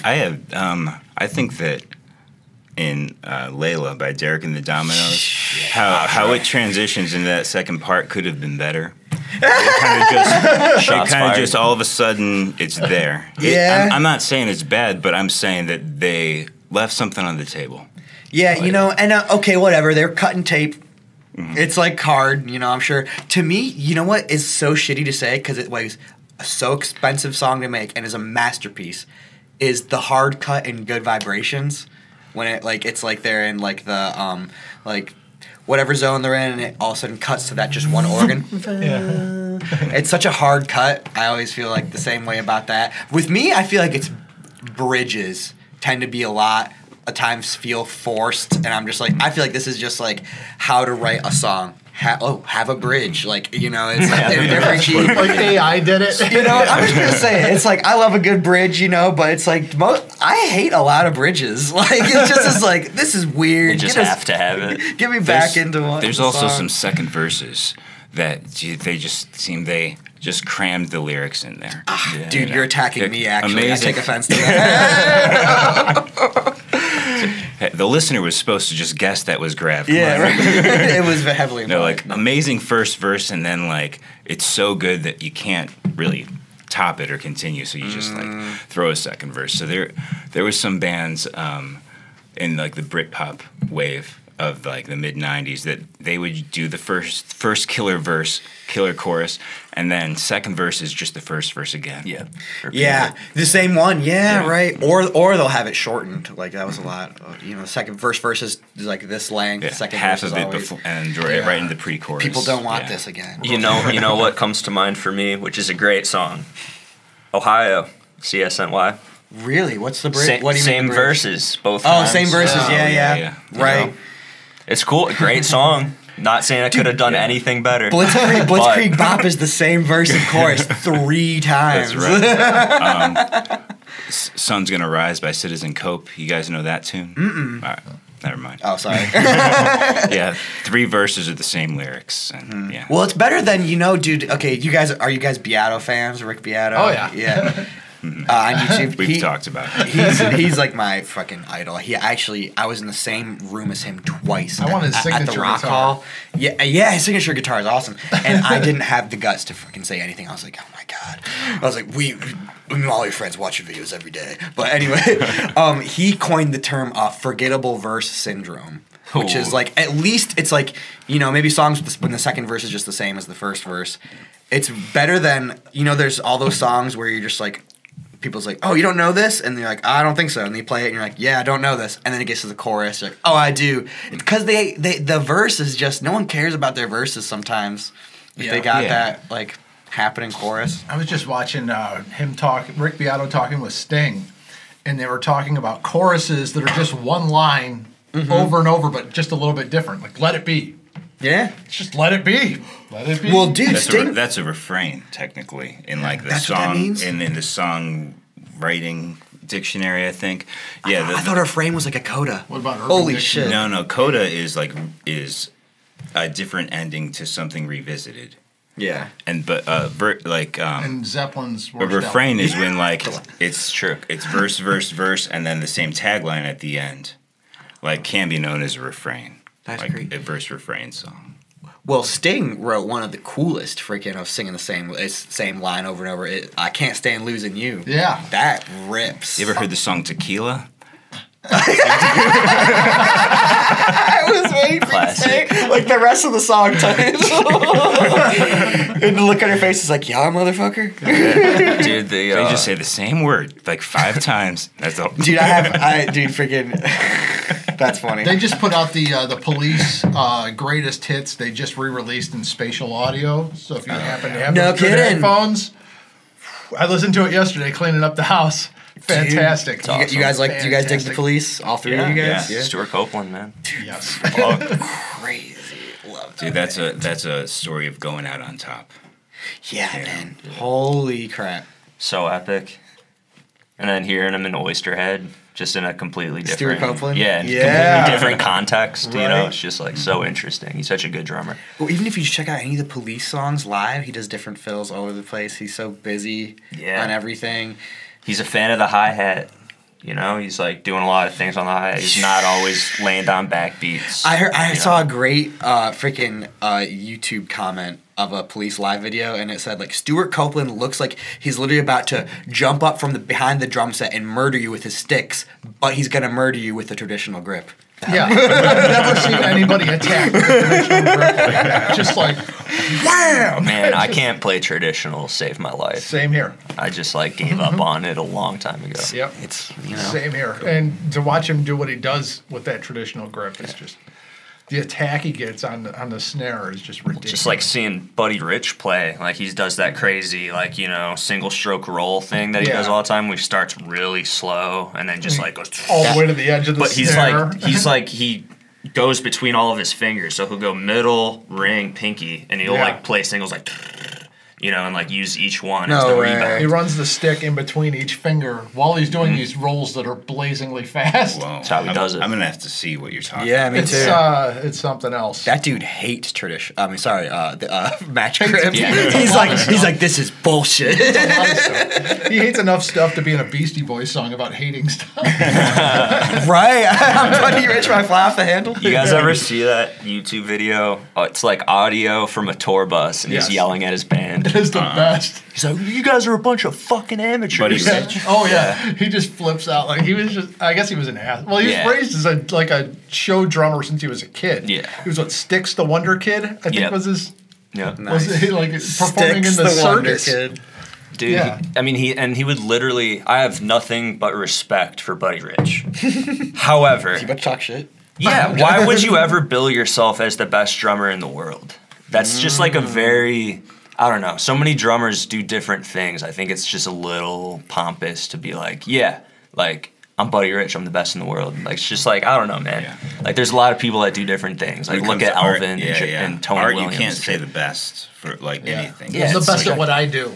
I think that in Layla by Derek and the Dominoes, how it transitions into that second part could have been better. It kind of just all of a sudden it's there. Yeah. I'm not saying it's bad, but I'm saying that they left something on the table. Yeah, you know, and okay, whatever. They're cutting tape. Mm-hmm. It's like hard, you know, I'm sure. To me, you know what is so shitty to say because it was a so expensive song to make and is a masterpiece is the hard cut in Good Vibrations when it like it's like they're in like the like whatever zone they're in and it all of a sudden cuts to that just one organ. Yeah. It's such a hard cut. I always feel like the same way about that. With me, I feel like it's bridges tend to be a lot at times feel forced and I'm just like I feel like this is just like how to write a song. Have a bridge, like you know, it's like they're different. Like AI did it. You know, I'm just gonna say it. It's like I love a good bridge, you know, but it's like I hate a lot of bridges. Like it's just is like this is weird. You just have to have it. Get me back into one. There's also some second verses that they just crammed the lyrics in there. Dude, you're attacking me. Actually, amazing. I take offense to that. The listener was supposed to just guess that was Grav. Yeah, right. It was heavily. No, like amazing first verse, and then like it's so good that you can't really top it or continue, so you just like throw a second verse. So there was some bands in like the Britpop wave of like the mid '90s that they would do the first killer verse, killer chorus, and then second verse is just the first verse again. Yeah. Yeah, the same one. Yeah, right. Or they'll have it shortened. Like that was a lot. You know, the second verse is like this length. Yeah. Second half verse of is it always, before and right into the pre-chorus. People don't want this again. You know what comes to mind for me, which is a great song. Ohio, CSNY. Really? What's the bridge? What do you same mean the bridge? verses, both Oh, times. same verses. Yeah. Right. You know, it's cool. A great song. Not saying I could have done anything better. Blitzkrieg Bop is the same verse and chorus 3 times. That's right. Sun's Gonna Rise by Citizen Cope. You guys know that tune? Mm-mm. All right. Never mind. Oh, sorry. Yeah, 3 verses of the same lyrics. And, yeah. Well, it's better than, you know, dude. Okay, are you guys Beato fans? Rick Beato? Oh, yeah. Yeah. On YouTube. We've talked about it. He's like my fucking idol. I was in the same room as him twice. I want his at signature the Rock guitar. Hall. Yeah, his signature guitar is awesome. And I didn't have the guts to fucking say anything. I was like, oh my god. I was like, we all your friends watch your videos every day. But anyway, he coined the term forgettable verse syndrome. Which is like, at least it's like, you know, maybe songs when the second verse is just the same as the first verse. It's better than, you know, there's all those songs where you're just like, people's like, oh, you don't know this? And you're like, I don't think so. And you play it and you're like, yeah, I don't know this. And then it gets to the chorus, you're like, oh, I do. Because the verse is just, no one cares about their verses sometimes. If they got that, like, happening chorus. I was just watching Rick Beato talking with Sting, and they were talking about choruses that are just one line over and over, but just a little bit different. Like, let it be. Yeah. Just let it be. Let it be. Well, dude, That's a refrain, technically, in like the That's song. what that means? In the song writing dictionary, I think. Yeah. I thought refrain was like a coda. What about Urban Holy Dictionary? shit. No, coda is a different ending to something revisited. Yeah. And and Zeppelin's a worst refrain album. is when like it's true. It's verse, and then the same tagline at the end. Like can be known as a refrain. That's like great. a verse refrain song. Well, Sting wrote one of the coolest freaking of singing the same line over and over. I can't stand losing you. Yeah. That rips. You ever heard the song Tequila? I was waiting for you to say like the rest of the song title. And the look on her face is like, yeah, motherfucker. Dude, They just say the same word like 5 times. That's all. Dude, freaking. That's funny. They just put out the Police greatest hits. They just re-released in spatial audio. So if you happen to have No good kidding. headphones, I listened to it yesterday cleaning up the house. Fantastic. Dude, you guys dig the Fantastic. Police? All 3 of you guys? Yeah. Stuart Copeland, man. Yes. Crazy. Love Dude, that's a story of going out on top. Yeah, man. Holy crap. So epic. And then hearing him in Oysterhead, just in a completely different... Stuart Copeland? Yeah, Yeah. completely different context, you know? Right. It's just, like, so interesting. He's such a good drummer. Well, even if you check out any of the Police songs live, he does different fills all over the place. He's so busy Yeah. on everything. He's a fan of the hi-hat. You know, he's like doing a lot of things on the high. He's not always laying down backbeats. I saw a great freaking YouTube comment of a Police live video, and it said like Stuart Copeland looks like he's literally about to jump up from behind the drum set and murder you with his sticks, but he's gonna murder you with a traditional grip. Yeah, I've never seen anybody attack with a traditional grip like that. Just like, wham! Man, I can't play traditional to save my life. Same here. I just like gave up on it a long time ago. Yep. It's Same here. And to watch him do what he does with that traditional grip is just the attack he gets on the snare is just ridiculous. Just like seeing Buddy Rich play, like he does that crazy, like, you know, single stroke roll thing that he does all the time, where he starts really slow and then just like goes all the way to the edge of the snare. But he goes between all of his fingers, so he'll go middle, ring, pinky, and he'll like play singles like, you know, and like use each one as the rebound. He runs the stick in between each finger while he's doing these rolls that are blazingly fast. Well, That's how he does it. I'm gonna have to see what you're talking. Yeah, me It's too. it's something else. That dude hates tradition. I mean, sorry, match grip. Yeah. He's like, this is bullshit. He hates enough stuff to be in a Beastie Boys song about hating stuff. Right? I'm Buddy Rich when I fly off the handle. You guys ever see that YouTube video? Oh, it's like audio from a tour bus, and he's yelling at his band. It is the best. He's like, "You guys are a bunch of fucking amateurs." Buddy Yeah. Rich. Oh yeah. He just flips out like he was just. I guess he was an ass. Well, he was raised as a show drummer since he was a kid. Yeah. He was what Styx the Wonder Kid. I think was his. Yeah. Was he like performing Sticks in the Wonder circus? Kid. Dude, Yeah. he would literally. I have nothing but respect for Buddy Rich. However, You better talk shit. yeah, why would you ever bill yourself as the best drummer in the world? That's just like a very, I don't know. So many drummers do different things. I think it's just a little pompous to be like, yeah, like I'm Buddy Rich, I'm the best in the world. Like it's just like I don't know, man. Yeah. Like there's a lot of people that do different things. Like When it look comes at to art, Elvin and Tony art, Williams. you can't say the best for like anything. Yeah, I'm the it's best like- at what I do.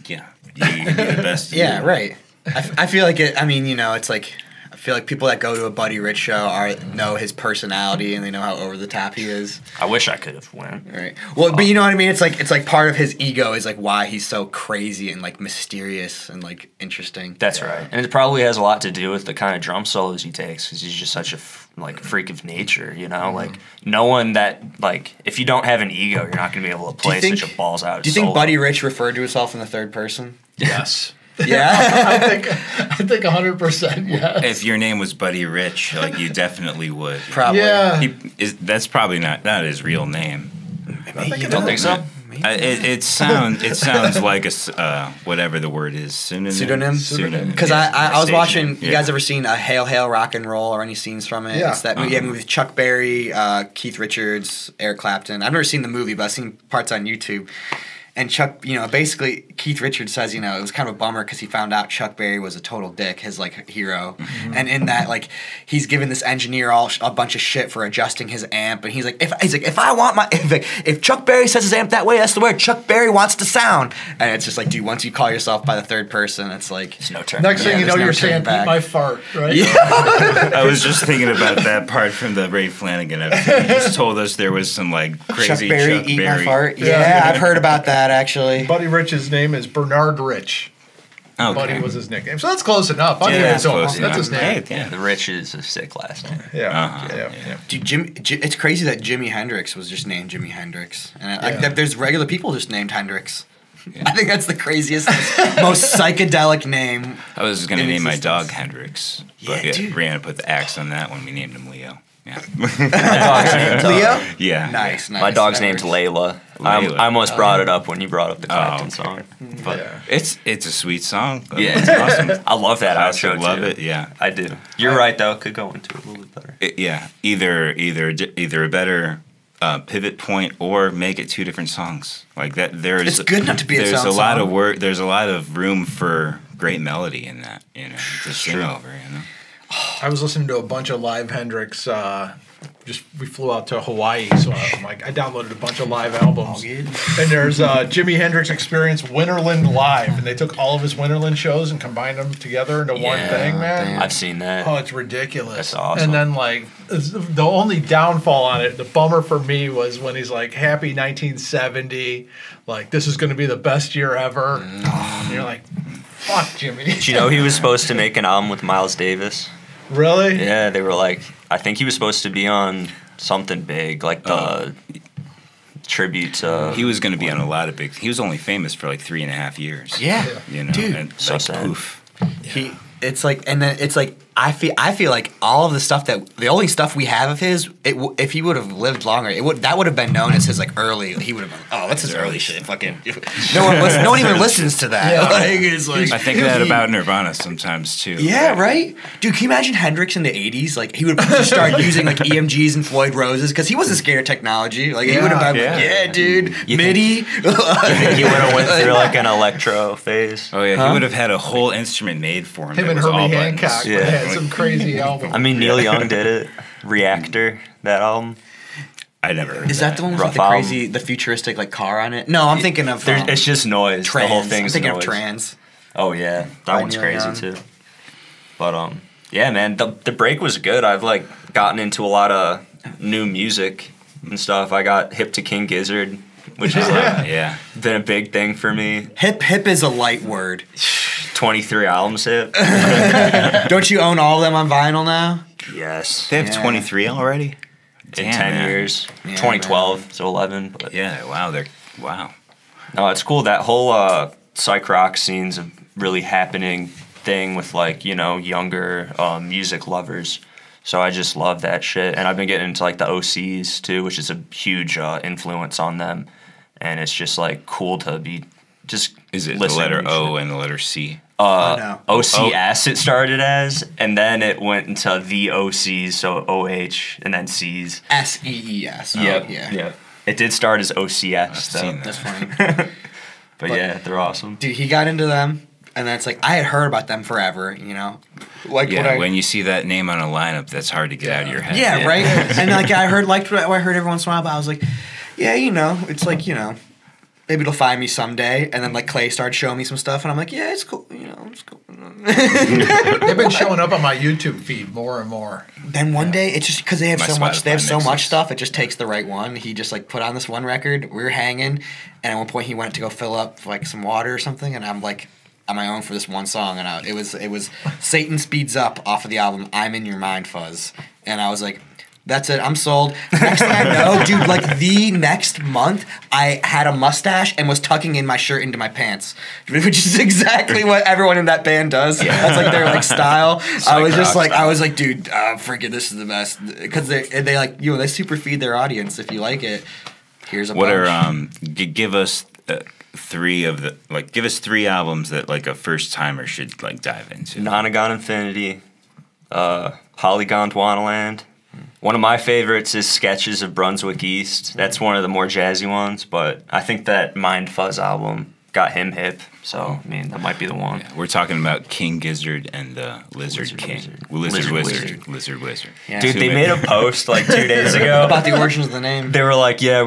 Yeah. You can be the best. Yeah, right. I feel like it. I mean, you know, it's like I feel like people that go to a Buddy Rich show know his personality and they know how over the top he is. I wish I could have won. Right. Well, but you know what I mean. It's like part of his ego is like why he's so crazy and like mysterious and like interesting. That's right, and it probably has a lot to do with the kind of drum solos he takes, because he's just such a freak of nature, you know. Like no one that like if you don't have an ego, you're not gonna be able to play such a balls out. Do you think solo. Buddy Rich referred to himself in the third person? Yes. Yeah. I think 100%. Yes. If your name was Buddy Rich, like you definitely would. Probably. Yeah. That's probably not his real name. You don't think so? It sounds like a whatever the word is, synonym. Pseudonym? Because I was watching. You guys ever seen Hail Hail Rock and Roll or any scenes from it? Yeah. It's that movie with Chuck Berry, Keith Richards, Eric Clapton. I've never seen the movie, but I've seen parts on YouTube. And Chuck, you know, basically Keith Richards says, you know, it was kind of a bummer because he found out Chuck Berry was a total dick, his like hero, and in that like he's giving this engineer a bunch of shit for adjusting his amp, and he's like, if I want my if Chuck Berry says his amp that way, that's the way Chuck Berry wants to sound, and it's just like, dude, once you call yourself by the third person, it's like There's no turn. Next thing you know, there's no you're turning saying back. "eat my fart," right? Yeah. I was just thinking about that part from the Ray Flanagan episode. He just told us there was some like crazy Chuck Berry, eat my fart. Yeah. Yeah, I've heard about that actually. Buddy Rich's name is Bernard Rich. Okay. Buddy was his nickname, so that's close enough. I'll Yeah, give it that's to him. close That's his enough. name. Hey, yeah. The Rich is a sick last name. Yeah. Yeah. Dude, it's crazy that Jimi Hendrix was just named Jimi Hendrix, and like, there's regular people just named Hendrix. I think that's the craziest, most psychedelic name. I was gonna in name my existence. dog Hendrix, but Yeah, dude. Brianna put the axe on that one. We named him Leo. Yeah. My dog's named Leo? Yeah. Nice. My dog's That named works. Layla. Layla. I almost brought it up when you brought up the Clapton okay. song. But Yeah. It's a sweet song. yeah, It's awesome. I love that I outro love too. it. Yeah. I do. You're right though. Could go into it a little bit better. Yeah. Either a better pivot point or make it two different songs like that. There's It's good enough to be its there's own a lot song. of work. There's a lot of room for great melody in that. You know, to sing over. You know. I was listening to a bunch of live Hendrix. We flew out to Hawaii, so I downloaded a bunch of live albums. And there's Jimi Hendrix Experience Winterland Live, and they took all of his Winterland shows and combined them together into one Yeah, thing, man. damn. I've seen that. Oh, it's ridiculous. That's awesome. And then, like, the only downfall on it, the bummer for me was when he's like, happy 1970, like, this is going to be the best year ever. And you're like, Fuck Jimmy. Did you know he was supposed to make an album with Miles Davis? Really? Yeah, they were like, I think he was supposed to be on something big, like the tribute to. He was going to be on a lot of big. He was only famous for like 3.5 years. Yeah. You know, Dude. and So like, sad. poof. It's like, and then it's like, I feel like all of the stuff the only stuff we have of his, if he would have lived longer, that would have been known as his like early. He would have been, oh, that's his early shit. Fucking no one even listens to that. Yeah. Like, it's like, I think that about Nirvana sometimes too. yeah, right, dude. Can you imagine Hendrix in the '80s? Like he would just start using like EMGs and Floyd Roses because he wasn't scared of technology. Like he would have been, like, yeah, dude, MIDI. You think he would have went through like an electro phase? Oh yeah, he would have had a whole instrument made for him. Him that and was all Herbie buttons. Hancock Yeah. had some crazy album. I mean, Neil Young did it. Reactor, that album. I never heard Is that the one with Rough the album. crazy, the futuristic like car on it? No, I'm thinking of It's just noise. Trans. The whole I'm thing's thinking noise. of Trans. Oh yeah, that By one's Neil crazy Young. too. But yeah, man, the break was good. I've like gotten into a lot of new music and stuff. I got hip to King Gizzard, which has like Yeah. been a big thing for me. Hip is a light word. 23 albums hip. Don't you own all of them on vinyl now? Yes. They have Yeah. 23 already. In Damn, 10 man. years. Yeah, 2012, so 11. But Yeah. Wow. Wow. no, it's cool. That whole psych rock scene's a really happening thing with like, younger music lovers. So I just love that shit. And I've been getting into like the OCs too, which is a huge influence on them. And it's just like cool to be just Is it the listening letter to O shit. and the letter C? no. OCS it started as, and then it went into the OCs, so OH and then Cs. SEES. Yep. Yeah. It did start as OCS, I've though. seen that. That's funny. But yeah, they're awesome. Dude, he got into them, and then it's like, I had heard about them forever, Like Yeah. When you see that name on a lineup, that's hard to get out of your head. Yeah, right? And like I heard every once in a while, but I was like, yeah, it's like, maybe it'll find me someday. And then like Clay started showing me some stuff, and I'm like, yeah, it's cool, it's cool. They've been showing up on my YouTube feed more and more. Then one day, it's just because they have My so much. They have Spotify so much mixes. stuff. It just takes the right one. He just like put on this one record. We were hanging, and at one point he went to go fill up like some water or something, and I'm like on my own for this one song, and it was Satan Speeds Up off of the album I'm in Your Mind Fuzz, and I was like, that's it. I'm sold. Next thing I know, dude, like the next month, I had a mustache and was tucking in my shirt into my pants, which is exactly what everyone in that band does. That's like their like style. I was like, dude, freaking, this is the best, because they like they super feed their audience. If you like it, here's a What bunch. are give us give us 3 albums that like a first timer should like dive into. Nonagon Infinity, Polygon Dwanaland. One of my favorites is Sketches of Brunswick East. That's one of the more jazzy ones, but I think that Mind Fuzz album got him hip, so I mean that might be the one. Yeah, we're talking about King Gizzard and Lizard King. Lizard Wizard. Yeah. Dude, they made a post like 2 days ago about the origins of the name. They were like, yeah,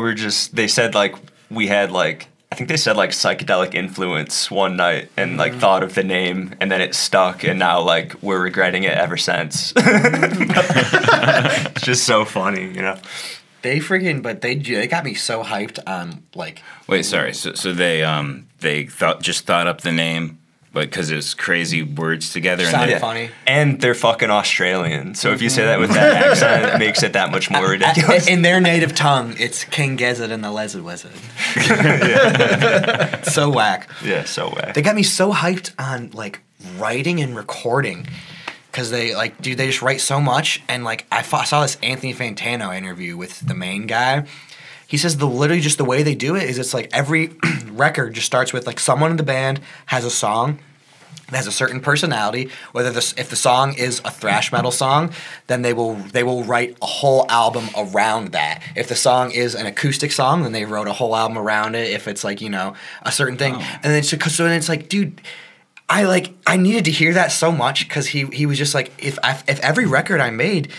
they said like we had like, I think they said like psychedelic influence one night and like thought of the name and then it stuck and now like we're regretting it ever since. It's just so funny, They got me so hyped on like. Wait, sorry. So they thought up the name, but because it's crazy words together. Sounded and funny. And they're fucking Australian. So if you say that with that accent, it makes it that much more ridiculous. In their native tongue, it's King Gizzard and the Lizard Wizard. So whack. Yeah, so whack. They got me so hyped on like writing and recording, because they just write so much. And like I saw this Anthony Fantano interview with the main guy. He says literally just the way they do it is it's like every record just starts with like someone in the band has a song that has a certain personality. If the song is a thrash metal song, then they will write a whole album around that. If the song is an acoustic song, then they wrote a whole album around it. If it's like a certain thing, and then then it's like, dude, I needed to hear that so much, because he was just like, if every record I made,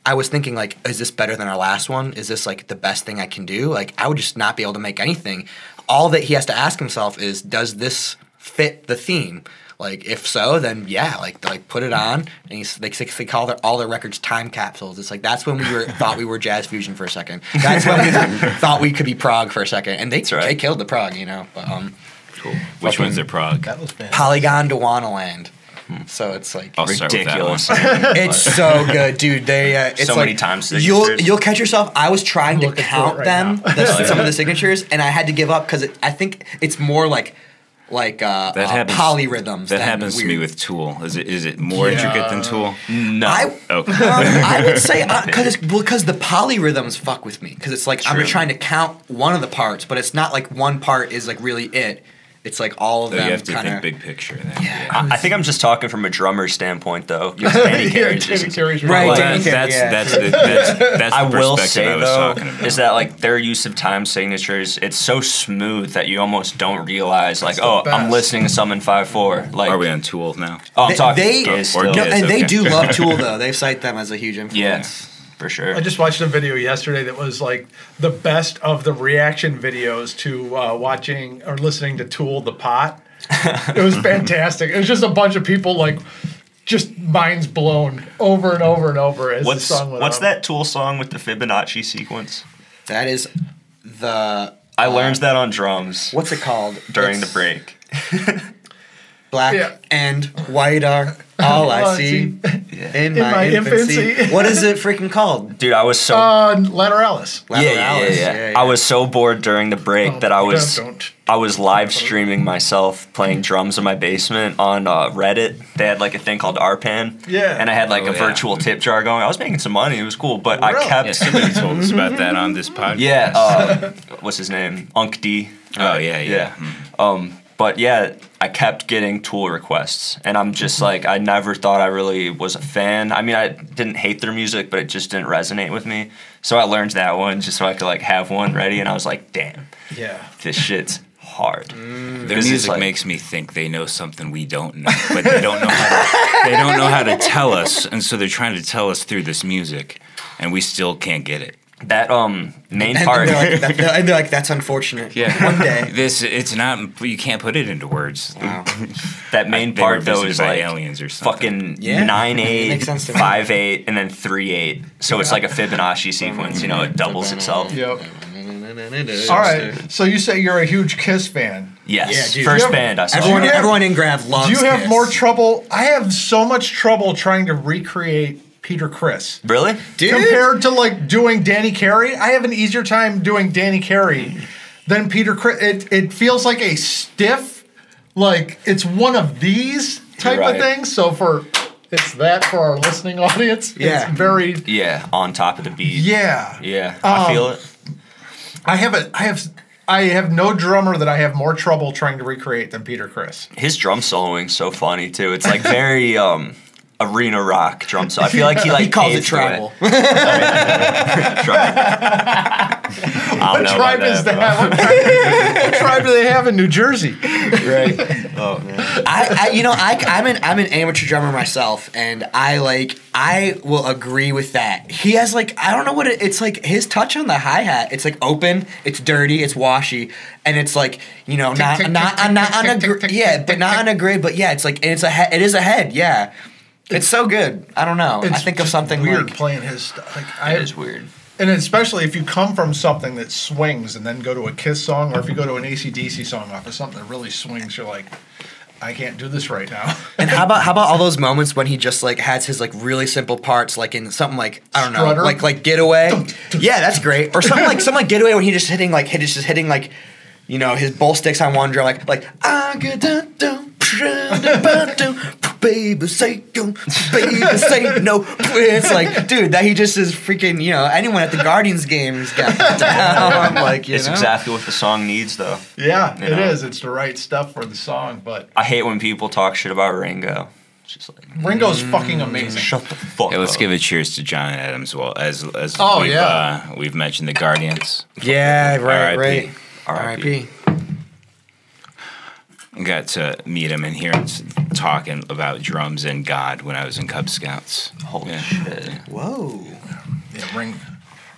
I was thinking like, is this better than our last one? Is this like the best thing I can do? Like I would just not be able to make anything. All that he has to ask himself is, does this fit the theme? Like if so, then yeah, like put it on. And they call all their records time capsules. It's like that's when we thought we were jazz fusion for a second. That's when we thought we could be prog for a second. And they killed the prog, But Cool. Which one's their prog? That was fantastic. Polygon to Wanaland. So it's like I'll start with that Ridiculous. one. it's so good, dude. They it's So like, many time you'll signatures. catch yourself. I was trying to Looking for count it right them, now. some of the signatures, and I had to give up because I think it's more like happens- polyrhythms. That than happens to me weird. with Tool. Is it more Yeah. intricate than Tool? No. Okay. I would say because the polyrhythms fuck with me because it's like I'm True. trying to count one of the parts, but it's not like one part is like really it. It's like all of So them. you have to kinda, think big picture. Then. Yeah. I think I'm just talking from a drummer's standpoint, though. 'Cause Danny Yeah, Carey's Danny just- Carey's Right, Well, Danny Carey, yeah. that's the I will perspective say I was though, talking about. is that like their use of time signatures, it's so smooth that you almost don't realize like, It's the oh, I'm best. listening to some in 5/4. Like, Are we on Tool now? oh, I'm talking They- Giz or still. No, Giz. and they okay. do love Tool though. They cite them as a huge Yeah, influence. for sure. I just watched a video yesterday that was like the best of the reaction videos to watching or listening to Tool the Pot. It was fantastic. It was just a bunch of people like just minds blown over and over and over as the song went What's on. that Tool song with the Fibonacci sequence? That is the I learned that on drums what's it called during the It's break. Black Yeah. and white are all I All I see Yeah. in my infancy. infancy. What is it freaking called? Dude, I was so Lateralis. Lateralis. I was so bored during the break Oh, that I was don't. I was live streaming myself playing drums in my basement on Reddit. They had like a thing called RPAN. Yeah. And I had like Oh, a yeah. virtual tip jar going. I was making some money. It was cool, but I Really? Yeah, kept somebody told us about that on this podcast. yeah. What's his name? Unk D. Oh yeah. But yeah, I kept getting Tool requests, and I'm just like, I never thought I really was a fan. I mean, I didn't hate their music, but it just didn't resonate with me. So I learned that one just so I could like have one ready, and I was like, damn, Yeah. this shit's hard. Their This is music like- makes me think they know something we don't know, but they don't know they don't know how to tell us, and so they're trying to tell us through this music, and we still can't get it. That main And part. they're like, that's unfortunate. Yeah. One day. It's not. You can't put it into words. Wow. That main They were part though visited is by like aliens or something. fucking Yeah. 9/8, Makes sense to me. 5/8, and then 3/8. So it's like a Fibonacci sequence. You know, it doubles itself. Yep. All right. So you say you're a huge Kiss fan. Yes. Yeah, dude. First You have- band I saw. Everyone, Do you have- everyone in Grav loves Do you have Kiss. more trouble? I have so much trouble trying to recreate Peter Criss. Really? Dude. Compared to like doing Danny Carey, I have an easier time doing Danny Carey than Peter Criss. It feels like a stiff, like it's one of these type Right. of things. So it's that for our listening audience. Yeah. It's very Yeah, on top of the beat. yeah. Yeah, I feel it. I have no drummer that I have more trouble trying to recreate than Peter Criss. His drum soloing's so funny too. It's like very arena rock drum solo. I feel like he calls it paved the way. tribal. What tribe is that? What tribe do they have in New Jersey? Right. I'm an amateur drummer myself, and I will agree with that. He has like I don't know what it's like his touch on the hi hat. It's like open, it's dirty, it's washy, and it's like not tick, tick, not tick, not on tick, a tick, grid, tick, yeah, tick, but tick, not tick. on a grid. But yeah, it's like it is a head. Yeah, it's so good. I don't know. I It's think of just something weird like playing his stuff. Like It is weird. and especially if you come from something that swings and then go to a Kiss song, or if you go to an AC/DC song off of something that really swings, you're like, I can't do this right now. And how about all those moments when he just like has his like really simple parts, like in something like I don't know, Strutter? like Getaway. Yeah, that's great. Or something like Getaway when he just hitting like his bowl sticks on one drum, like I get dun dun. Baby say go, baby say no. It's like, dude, that he just is freaking. Anyone at the Guardians games got down. Like, It's exactly what the song needs, though. Yeah, You it know? is. It's the right stuff for the song. But I hate when people talk shit about Ringo. It's just like, Ringo's fucking amazing. shut the fuck Yeah, let's up. give a cheers to John Adams. Well, as Oh, we've, yeah. we've mentioned the Guardians. Yeah, right. R.I.P.. R.I.P. Got to meet him and hear him talking about drums and God when I was in Cub Scouts. Holy Yeah. shit. Whoa. Yeah,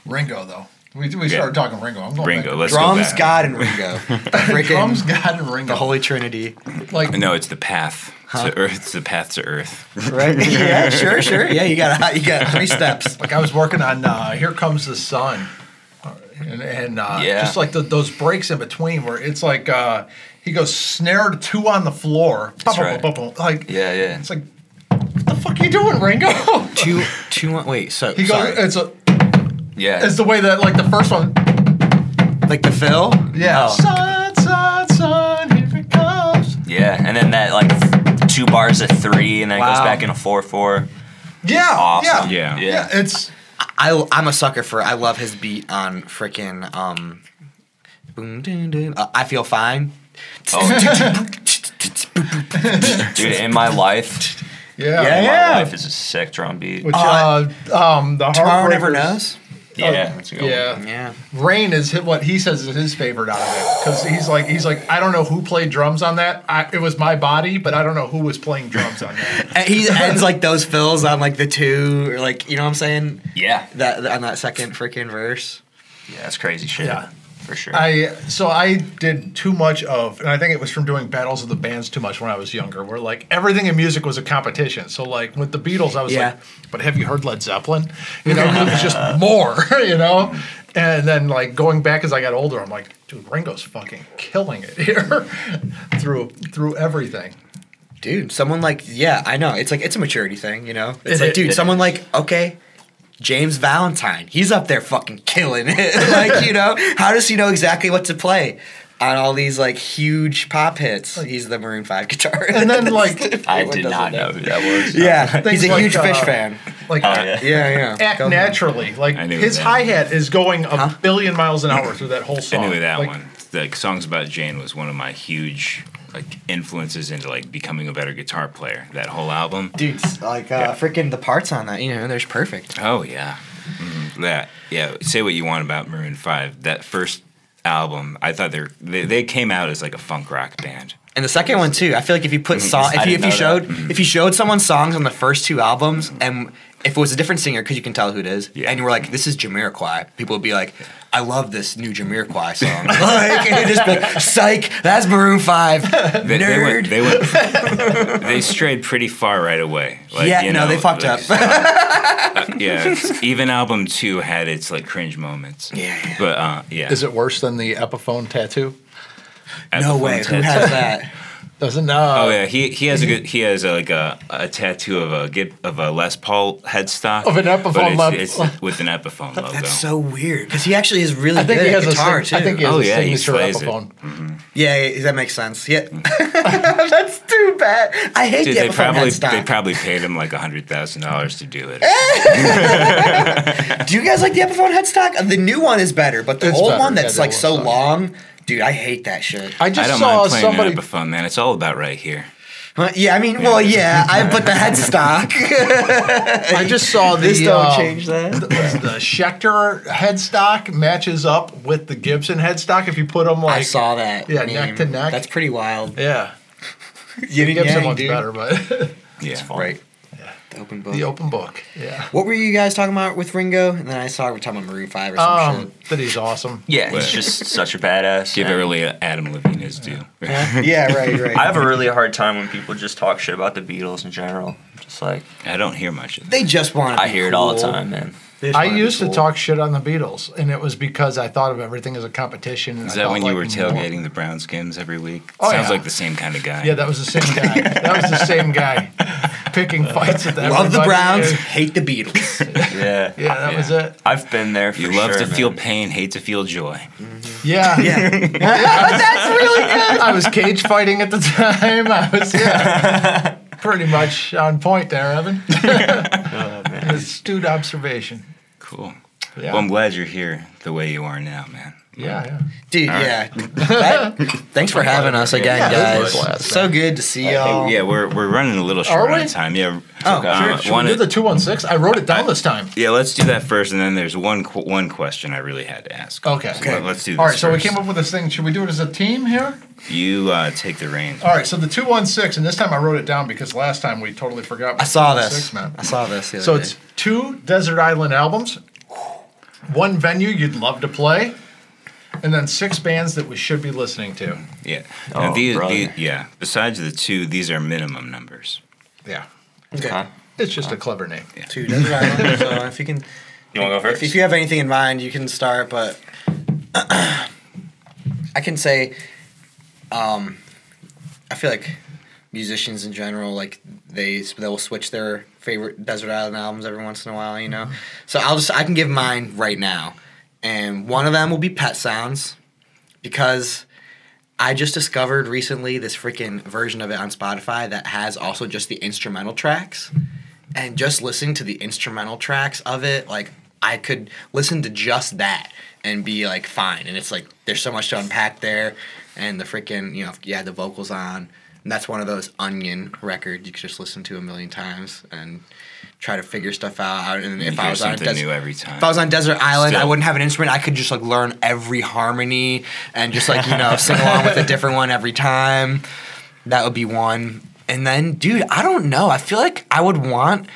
Ringo though. We started talking Ringo. I'm going Ringo, back. let's Drums, go back. God, and Ringo. Freaking Drums, God, and Ringo. the Holy Trinity. Like No, it's the path to Earth. It's the path to Earth. Right? Yeah, sure. Yeah, you got 3 steps. I was working on Here Comes the Sun and Yeah. just like those breaks in between where it's like he goes snare 2 on the floor. That's right. Like Yeah, yeah. it's like, what the fuck are you doing, Ringo? Two. Wait. So He goes. sorry. Yeah. It's the way that like the first one. Like the fill. Yeah. Oh. Sun, sun, sun, here it comes. Yeah, and then that like 2 bars of 3, and then it goes Wow. back in a 4/4. Yeah. Awesome. Yeah. Yeah. Yeah. It's. I'm a sucker for. I love his beat on freaking boom doo doo. I feel fine. Dude, in my life, Yeah. Yeah, in yeah. my life is a sick drum beat. Which the Tomorrow Heartbreakers- never knows. Yeah, that's a good one. Yeah. Yeah. Rain is what he says is his favorite out of it because he's like I don't know who played drums on that. It was my body, but I don't know who was playing drums on that. And he ends like those fills on like the 2 or like you know what I'm saying. Yeah. That on that second freaking verse. Yeah, that's crazy shit. Yeah. For sure. I did too much of, and I think it was from doing battles of the bands too much when I was younger, where like everything in music was a competition. So like with the Beatles, I was Yeah. like, but have you heard Led Zeppelin? You know, it was just more, you know. And then like going back as I got older, I'm like, dude, Ringo's fucking killing it here through everything. Dude, someone like I know. It's like it's a maturity thing, you know. It's It- like, dude, it someone is. like okay, James Valentine, he's up there fucking killing it. Like you know, how does he know exactly what to play on all these like huge pop hits? He's the Maroon 5 guitarist. And then like I did not know who that was. yeah, Things he's a like, huge Fish fan. like Oh, yeah. Yeah. act Go ahead. naturally. Like I knew his that. hi hat is going a billion miles an hour through that whole I song. knew that Like, one. Like Songs About Jane was one of my huge like influences into like becoming a better guitar player. That whole album. Dude, like freaking the parts on that, you know, they're perfect. Oh yeah, yeah. Say what you want about Maroon 5. That first album, I thought they came out as like a funk rock band. And the second one too. I feel like if you put I didn't know that. if you showed someone songs on the first 2 albums, and if it was a different singer, because you can tell who it is, Yeah. and you were like, "This is Jamiroquai," people would be like, "I love this new Jamiroquai song." Like, and it'd just be like, "Psych, that's Maroon 5, nerd." They strayed pretty far right away. Like, Yeah, you no, know, they fucked like, up. yeah, even album 2 had its like cringe moments. Yeah. But yeah, is it worse than the Epiphone tattoo? No Epiphone way. Who tattoo. has that? Doesn't Oh yeah, he has like a tattoo of a Les Paul headstock Of an Epiphone but logo. it's with an Epiphone logo. That's so weird because he actually is really I think good he has at guitar a too. I think he has Oh, a yeah, he signature slays it. Epiphone. Yeah, that makes sense. Yeah, that's too bad. I hate Dude, the they Epiphone probably headstock. paid him like $100,000 to do it. Do you guys like the Epiphone headstock? The new one is better, but the It's old better. one Yeah, that's the like old so one. long, dude, I hate that shit. I I just don't saw mind playing somebody. an Epiphone, man. It's all about right here. Yeah, I mean, well, yeah, but the headstock. I just saw the This don't change that. The Schecter headstock matches up with the Gibson headstock if you put them like I saw that. Yeah, meme. neck to neck. That's pretty wild. Yeah, Yin the and Gibson yang, one's dude. better, but Yeah. Right. The open book. the open book. Yeah. What were you guys talking about with Ringo? And then I saw we're talking about Maroon 5 or some shit. That he's awesome. Yeah, he's just such a badass. Give and early Adam Levine his due. Yeah, right. I have a really hard time when people just talk shit about the Beatles in general. Just like, I don't hear much of that. They just want to I hear it all the time, man. I used to talk shit on the Beatles, and it was because I thought of everything as a competition. And Is I that thought, when you like, were more- tailgating the Brown Skins every week? Oh, Sounds yeah. like the same kind of guy. Yeah, that was the same guy. That was the same guy picking fights with everybody. Love the Browns, hate the Beatles. Yeah. Yeah, that was it. I've been there for You love sure, to feel man. pain, hate to feel joy. Yeah. That's really good. I was cage fighting at the time. I was pretty much on point there, Evan. Astute observation. Cool. Yeah. Well, I'm glad you're here the way you are now, man. Yeah. Dude, All right. yeah. Thanks for having us again, Yeah, guys. this was a blast, So good to see y'all. Yeah, we're running a little short Are we? on time. Yeah. Oh, Should we do the 216? I wrote it down this time. Yeah, let's do that first, and then there's one question I really had to ask. Okay. Let's do this All right, so we first. came up with this thing. Should we do it as a team here? You take the reins. All right, so the 216, and this time I wrote it down because last time we totally forgot. what I saw 216 this. meant. I saw this. the other So day. it's 2 Desert Island albums, 1 venue you'd love to play, and then 6 bands that we should be listening to. Yeah. Oh, Now, brother. yeah. Besides the 2, these are minimum numbers. Yeah. Okay. Huh? It's just a clever name. Two Desert Island. So if you can You want to go first? If you have anything in mind, you can start. But I can say, I feel like musicians in general, like they'll switch their favorite Desert Island albums every once in a while, you know. So I can give mine right now, and one of them will be Pet Sounds, because I just discovered recently this freaking version of it on Spotify that has also just the instrumental tracks, and just listening to the instrumental tracks of it, like I could listen to just that and be like fine, and it's like there's so much to unpack there, and the freaking the vocals on. And that's one of those Onion records you could just listen to a million times and try to figure stuff out. And if I was on new every time. If I was on Desert Island, I wouldn't have an instrument. I could just like learn every harmony and just like sing along with a different one every time. That would be one. And then, dude, I don't know. I feel like I would want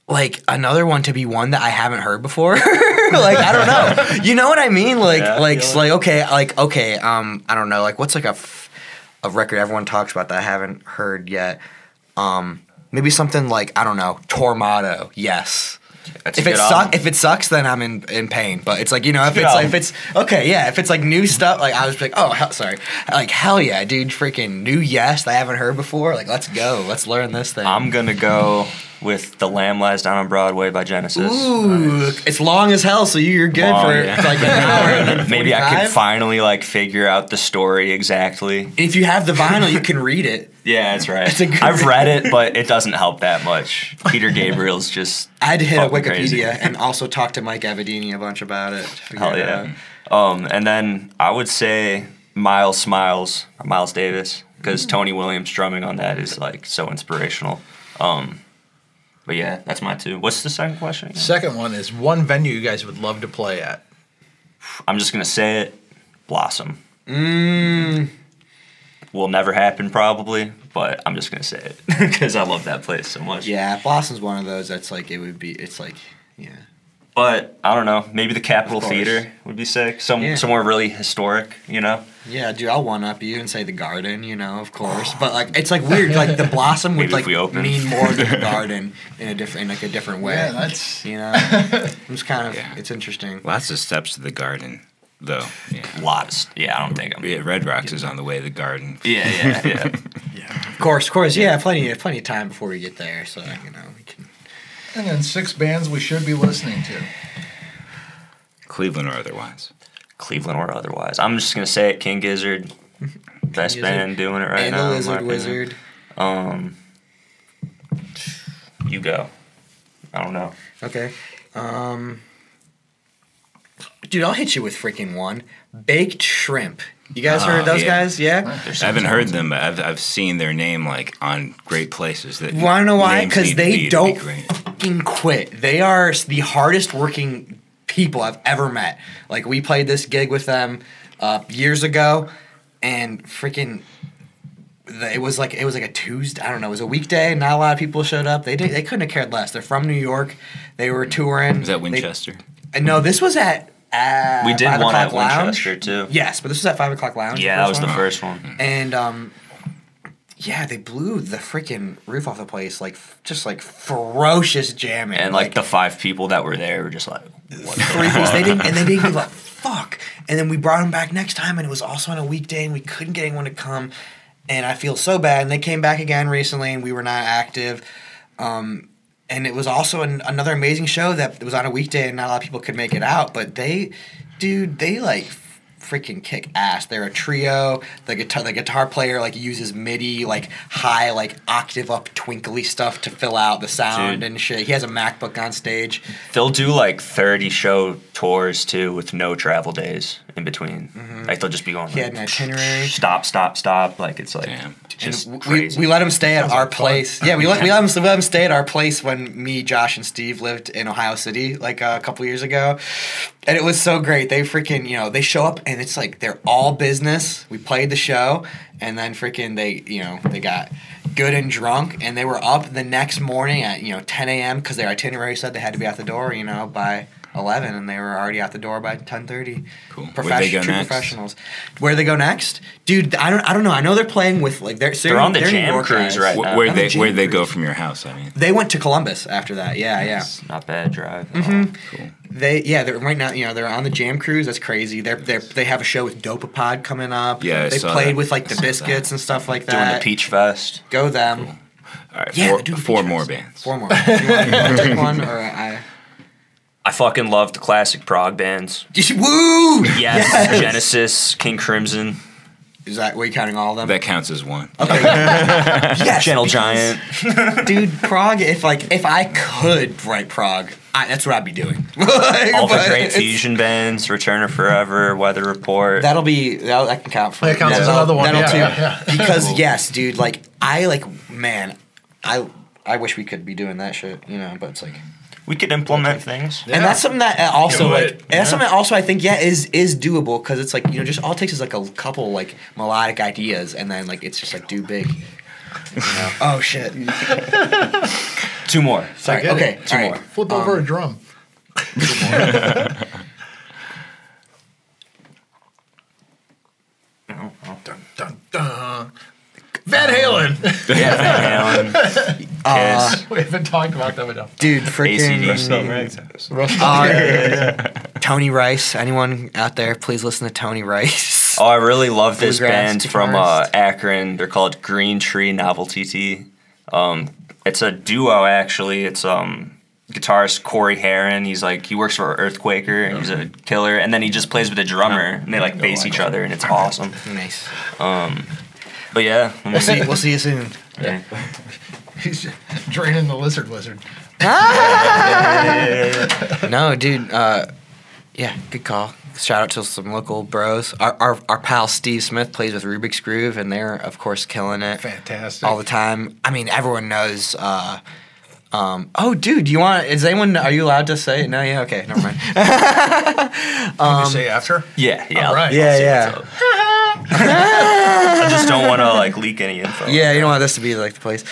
like another one to be one that I haven't heard before. Like I don't know. You know what I mean? Like okay. I don't know. Like what's like a record everyone talks about that I haven't heard yet. Maybe something like, I don't know, Tormato. Yes. If it sucks, then I'm in pain. But it's like, if it's like new stuff, like I was like, like hell yeah, dude, freaking new Yes that I haven't heard before. Like let's go, let's learn this thing. I'm gonna go with The Lamb Lies Down on Broadway by Genesis. Ooh, nice. It's long as hell, so you're good like an hour. Maybe I could finally like figure out the story exactly. If you have the vinyl, you can read it. Yeah, that's right. I've read it, but it doesn't help that much. Peter Gabriel's just I had to hit up Wikipedia crazy. And also talk to Mike Avedini a bunch about it. Hell yeah. And then I would say Miles Davis, because Tony Williams drumming on that is like so inspirational. But yeah, that's my two. What's the second question again? Second one is one venue you guys would love to play at. I'm just going to say it. Blossom. Will never happen probably, but I'm just going to say it because I love that place so much. Yeah, Blossom's one of those that's like it's like, yeah. But I don't know, maybe the Capitol Theater would be sick. Somewhere really historic, Yeah, dude, I'll one-up you and say the Garden, of course. But like, it's like weird. Like the Blossom would like mean more than the Garden in a different way. Yeah, that's it's kind of it's interesting. Lots of steps to the Garden, though. Yeah. Lots. Yeah, I don't think I'm. Yeah, Red Rocks is on the way to the Garden. Yeah. Of course. Yeah, plenty of time before we get there, so we can. And then 6 bands we should be listening to. Cleveland or otherwise. I'm just going to say it, King Gizzard. Best band doing it right now. And the Lizard Wizard. You go. I don't know. Okay. Dude, I'll hit you with freaking one. Baked Shrimp. You guys heard of those guys? Yeah? I haven't heard them, but I've seen their name like on great places. That want to know why? Because they don't fucking quit. They are the hardest working people I've ever met. Like we played this gig with them years ago, and freaking it was like a Tuesday. I don't know. It was a weekday. Not a lot of people showed up. They couldn't have cared less. They're from New York. They were touring. Was that Winchester? No, this was at. We did 5 one at Lounge. Winchester too. Yes, but this was at 5 o'clock Lounge. Yeah, that was the first one. And they blew the freaking roof off the place, like just like ferocious jamming. And like the 5 people that were there were just like, what? They didn't give a fuck. And then we brought them back next time, and it was also on a weekday, and we couldn't get anyone to come. And I feel so bad. And they came back again recently, and we were not active. And it was also another amazing show that was on a weekday and not a lot of people could make it out. But they like freaking kick ass. They're a trio. The guitar player like uses MIDI, like high, like octave up twinkly stuff to fill out the sound and shit. He has a MacBook on stage. They'll do like 30 show tours too with no travel days in between. Mm-hmm. Like they'll just be going. He had an itinerary. Stop. Like it's like. Damn. Just crazy. We let him stay at our place. Yeah, we let him stay at our place when me, Josh, and Steve lived in Ohio City like a couple years ago, and it was so great. They freaking they show up and it's like they're all business. We played the show and then freaking they got good and drunk and they were up the next morning at 10 a.m. because their itinerary said they had to be out the door by 11, and they were already out the door by 10:30. Cool. Where they go True next? professionals. Where they go next, dude? I don't know. I know they're playing with like they're on the they're New Jam York Cruise guys. right now. Where On the they Jam where they go Cruise. from your house? I mean, They went to Columbus after that. Yeah. Not bad drive. cool. They're right now. They're on the Jam Cruise. That's crazy. They have a show with Dopapod coming up. Yeah, I they saw played that. with like I the saw Biscuits and stuff like Doing that. the Peach Fest. Go them. Cool. All right, Yeah, they're doing four Peach more Fest. bands. 4 more. You want to take one or I? I fucking love the classic prog bands. Woo! Yes, Genesis, King Crimson, Is that were you counting all of them? That counts as one. Okay. Yes, Gentle because- Giant. Dude, Prague. If I could write Prague, that's what I'd be doing. All the But great it's- fusion bands, Return of Forever, Weather Report. That can count for. That counts as another one. That'll Yeah, too. yeah. Because yes, dude. Like man, I wish we could be doing that shit. But it's like. We could implement things. And that's something that also Do like, it. and that's something that also I think is doable because it's like just all it takes is like a couple like melodic ideas and then like it's just like do big. Oh shit! 2 more. Sorry. get Okay. it. Two more. Flip over a drum. Dun, dun, dun. Van Halen. Yeah, Van Halen, Kiss. We haven't talked about them enough. Dude, freaking Tony Rice. Anyone out there, please listen to Tony Rice. Oh, I really love this Bluegrass band from guitarist. Akron. They're called Green Tree Novelty Tea. It's a duo actually. It's guitarist Corey Heron. He works for Earthquaker and he's a killer. And then he just plays with a drummer and they like face each other and it's awesome. Nice. But yeah, We'll see you soon. Yeah. He's draining the lizard wizard. No, dude. Yeah, good call. Shout out to some local bros. Our pal Steve Smith plays with Rubik's Groove, and they're of course killing it. Fantastic. All the time. I mean, everyone knows. Oh, dude, are you allowed to say it? No, yeah, okay, never mind. Can you say after? Yeah. All right. I'll Yeah, say yeah. what's up. I just don't want to leak any info. Yeah, you don't want this to be like the place.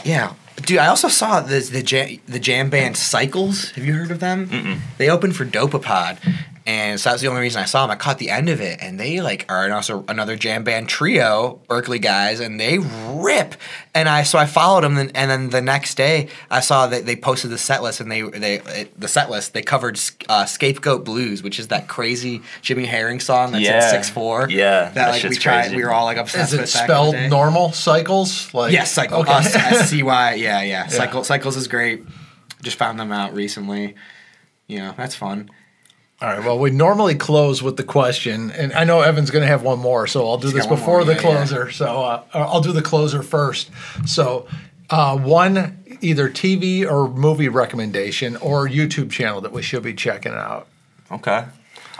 Yeah, dude. I also saw the jam band Cycles. Have you heard of them? Mm-mm. They opened for Dopapod, and so that's the only reason I saw them. I caught the end of it, and they are also another jam band trio, Berkeley guys, and they rip. And I followed them, and then the next day I saw that they posted the set list, and they covered Scapegoat Blues, which is that crazy Jimmy Herring song that's Yeah. at 6'4". Yeah, that that like we shit's tried. crazy. We were all like obsessed Is with it back in the spelled day. normal? Cycles? Like Yes, Cycle. Okay. SCY. Yeah. Cycles is great. Just found them out recently. That's fun. All right. Well, we normally close with the question, and I know Evan's going to have one more, so I'll do this got one before more, the yeah, closer. So I'll do the closer first. So, one either TV or movie recommendation or YouTube channel that we should be checking out. Okay.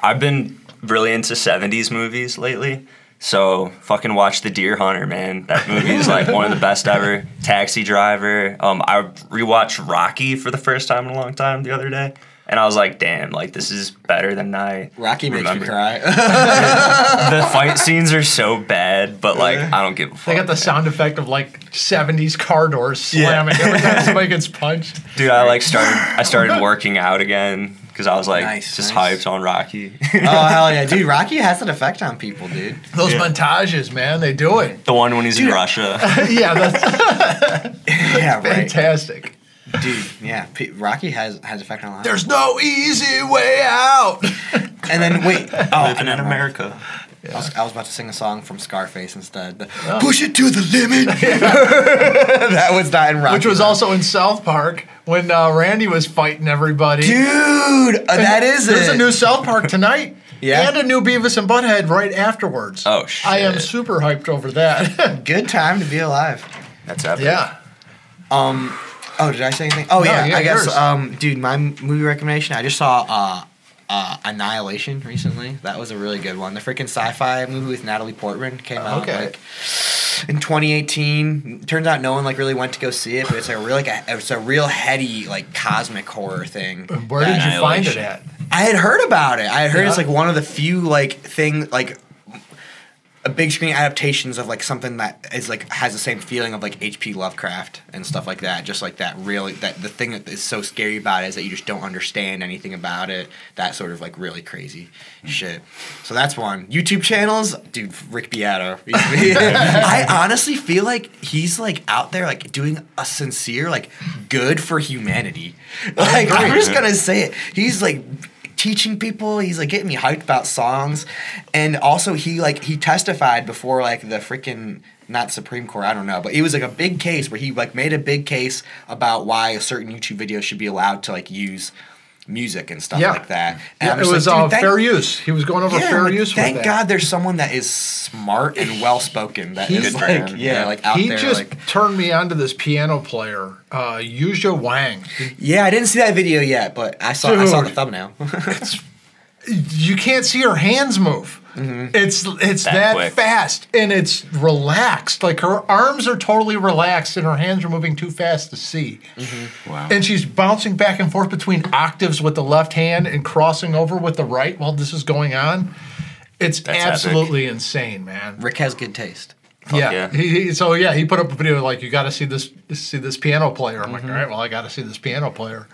I've been really into 70s movies lately. So fucking watch The Deer Hunter, man. That movie is one of the best ever. Taxi Driver. I rewatched Rocky for the first time in a long time the other day. And I was like, damn, this is better than I Rocky makes remember. me cry. The fight scenes are so bad, but I don't give a fuck. They got the sound effect of 70s car doors slamming every time somebody gets punched. Dude, I started working out again because I was Nice. hyped on Rocky. Oh hell yeah, dude! Rocky has an effect on people, dude. Those montages, man, they do it. The one when he's in Russia. Yeah, that's Yeah, right, fantastic. dude. Yeah, Rocky has effect on a lot. There's no easy way out. And then wait, Living in never mind. America. I was about to sing a song from Scarface instead. Push it to the limit. That was not in Rocky. Which was also in South Park when Randy was fighting everybody. dude. That is There's it. a new South Park tonight. Yeah? And a new Beavis and Butthead right afterwards. Oh, shit. I am super hyped over that. Good time to be alive. That's epic. Yeah. Oh, did I say anything? Oh No, yeah, yeah, I guess. yours. Dude, my movie recommendation. I just saw Annihilation recently. That was a really good one. The freaking sci-fi movie with Natalie Portman came out Okay. in 2018. Turns out no one really went to go see it, but it's a real heady cosmic horror thing. Where did you find it Annihilation. at? I had heard about it. I had heard Yeah. it's one of the few big screen adaptations of like something that is like has the same feeling of like H.P. Lovecraft and stuff like that. Just like that really that the thing that is so scary about it is that you just don't understand anything about it. That sort of like really crazy shit. So that's one. YouTube channels, dude. Rick Beato. I honestly feel like he's like out there like doing a sincere like good for humanity. Like I'm just gonna say it. He's like teaching people. He's like getting me hyped about songs, and also he testified before like the freaking not Supreme Court, I don't know, but it was like a big case where he like made a big case about why a certain YouTube video should be allowed to like use music and stuff like that. And it was fair use. He was going over fair use. Thank with God there's someone that is smart and well spoken. That is like like out he there. He just like, turned me onto this piano player, Yuzha Wang. Yeah, I didn't see that video yet, but I saw the thumbnail. You can't see her hands move. Mm-hmm. It's that fast, and it's relaxed. Like her arms are totally relaxed, and her hands are moving too fast to see. Mm-hmm. Wow! And she's bouncing back and forth between octaves with the left hand and crossing over with the right while this is going on. That's absolutely insane, man. Rick has good taste. Yeah. He put up a video like, you got to see this piano player. I'm like, all right, well, I got to see this piano player.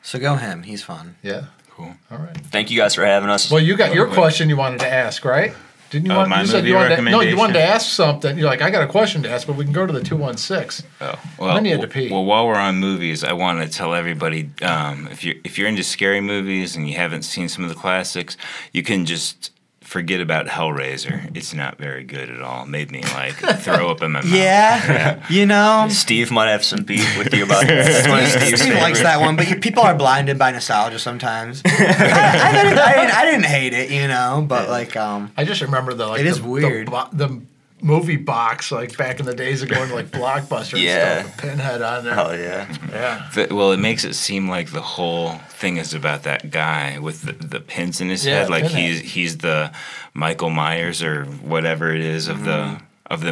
So go him. He's fun. Yeah. Cool. All right. Thank you guys for having us. Well, you got your question you wanted to ask, right? Didn't you want? My you said movie you wanted to, no, you recommendation? wanted to ask something. You're like, I got a question to ask, but we can go to the 216. Oh, well. Then you had to pee. Well, while we're on movies, I want to tell everybody if you're into scary movies and you haven't seen some of the classics, you can just forget about Hellraiser. It's not very good at all. It made me like throw up in my mouth. Yeah, you know. Steve might have some beef with you about that. That's one of Steve's Steve likes that one, but people are blinded by nostalgia sometimes. I didn't hate it, you know, but like I just remember it is weird. The movie box, like back in the days of going to like Blockbuster and stuff, with Pinhead on there. Oh yeah. Yeah. Well, it makes it seem like the whole thing is about that guy with the pins in his head. Like Pinhead. he's the Michael Myers or whatever it is of the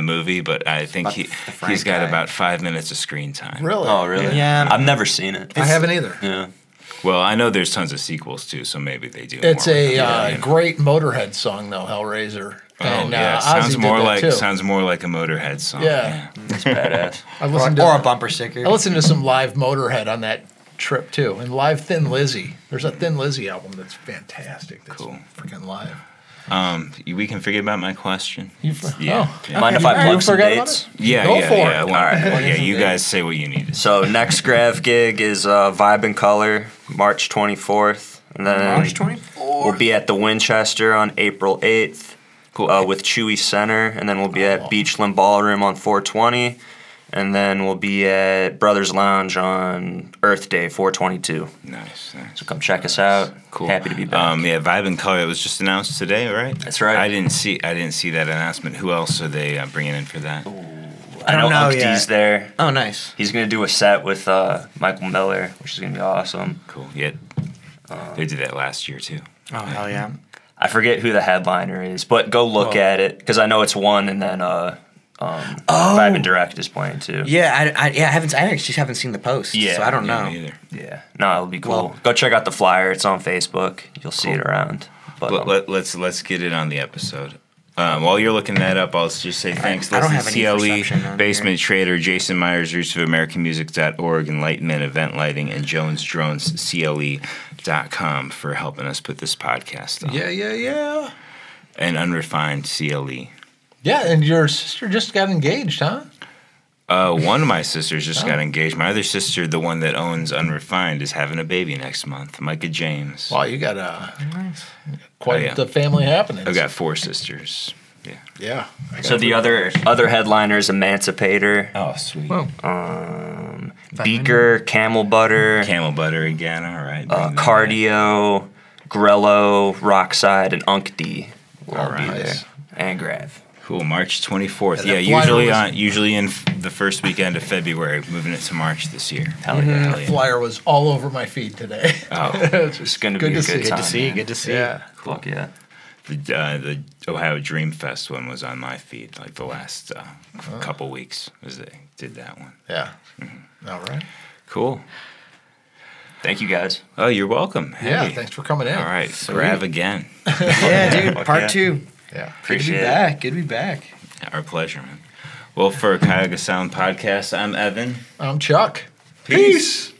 movie, but I think he's got about 5 minutes of screen time. Really? Oh really? Yeah. I've never seen it. I haven't either. Yeah. Well, I know there's tons of sequels too, so maybe they do. It's more a great Motorhead song though, Hellraiser. And, sounds Ozzy more did that, like too. a Motorhead song. Yeah. That's badass. I listened or a bumper sticker. I listened to some live Motorhead on that trip too, and live Thin Lizzy. There's a Thin Lizzy album that's fantastic. That's cool. Freaking live. We can forget about my question. Yeah. Mind if I plug some dates? Yeah, Go for it. All right. You guys say what you need to say. So next Grav gig is Vibe and Color, March 24th, and then March 24th. we'll be at the Winchester on April 8th. Cool. With Chewy Center, and then we'll be at Beachland Ballroom on 420, and then we'll be at Brothers Lounge on Earth Day 422. Nice. So come check us out. Cool. Happy to be back. Vibe and Color. It was just announced today, right? That's right. I didn't see that announcement. Who else are they bringing in for that? I know know Uncty's yet. there. Oh, nice. He's gonna do a set with Michael Miller, which is gonna be awesome. Cool. Yeah. They did that last year too. Oh, hell yeah. I forget who the headliner is, but go look at it because I know it's one, and then Vibe and Direct is playing too. Yeah, I actually haven't seen the post. Yeah, so I don't Yeah, know. me either. Yeah, no, it'll be cool. Well- Go check out the flyer. It's on Facebook. You'll see it around. But But let's get it on the episode. While you're looking that up, I'll just say thanks. I don't Leslie have any CLE, perception on Basement Trader, Jason Myers, Roots of AmericanMusic.org, Enlightenment Event Lighting, and Jones Drones CLE.com for helping us put this podcast on. Yeah. And Unrefined CLE. Yeah, and your sister just got engaged, huh? One of my sisters just got engaged. My other sister, the one that owns Unrefined, is having a baby next month. Micah James. Wow, you got quite the family happening. I've got 4 sisters. Yeah. Yeah. so the other headliner is Emancipator, Oh, sweet. Beaker, Camel Butter, Camel Butter again. All right. bring that Cardio, Grello, Rockside, and Uncty will all be Nice. there, and Grav. Cool, March 24th. Yeah, Yeah, that flyer usually in the first weekend of February, moving it to March this year. Hell yeah. The flyer was all over my feed today. Oh, It's gonna be a good see. time. Good to see. Yeah. Fuck yeah. the Ohio Dream Fest one was on my feed like the last couple weeks as they did that one. Yeah. All right. Cool. Thank you guys. Oh, you're welcome. Yeah, Hey. thanks for coming in. All right, Grav again. Yeah, dude. Fuck Part yeah. 2. Yeah. Appreciate it. back. Good to be back. Our pleasure, man. Well, for Cuyahoga Sound Podcast, I'm Evan. I'm Chuck. Peace.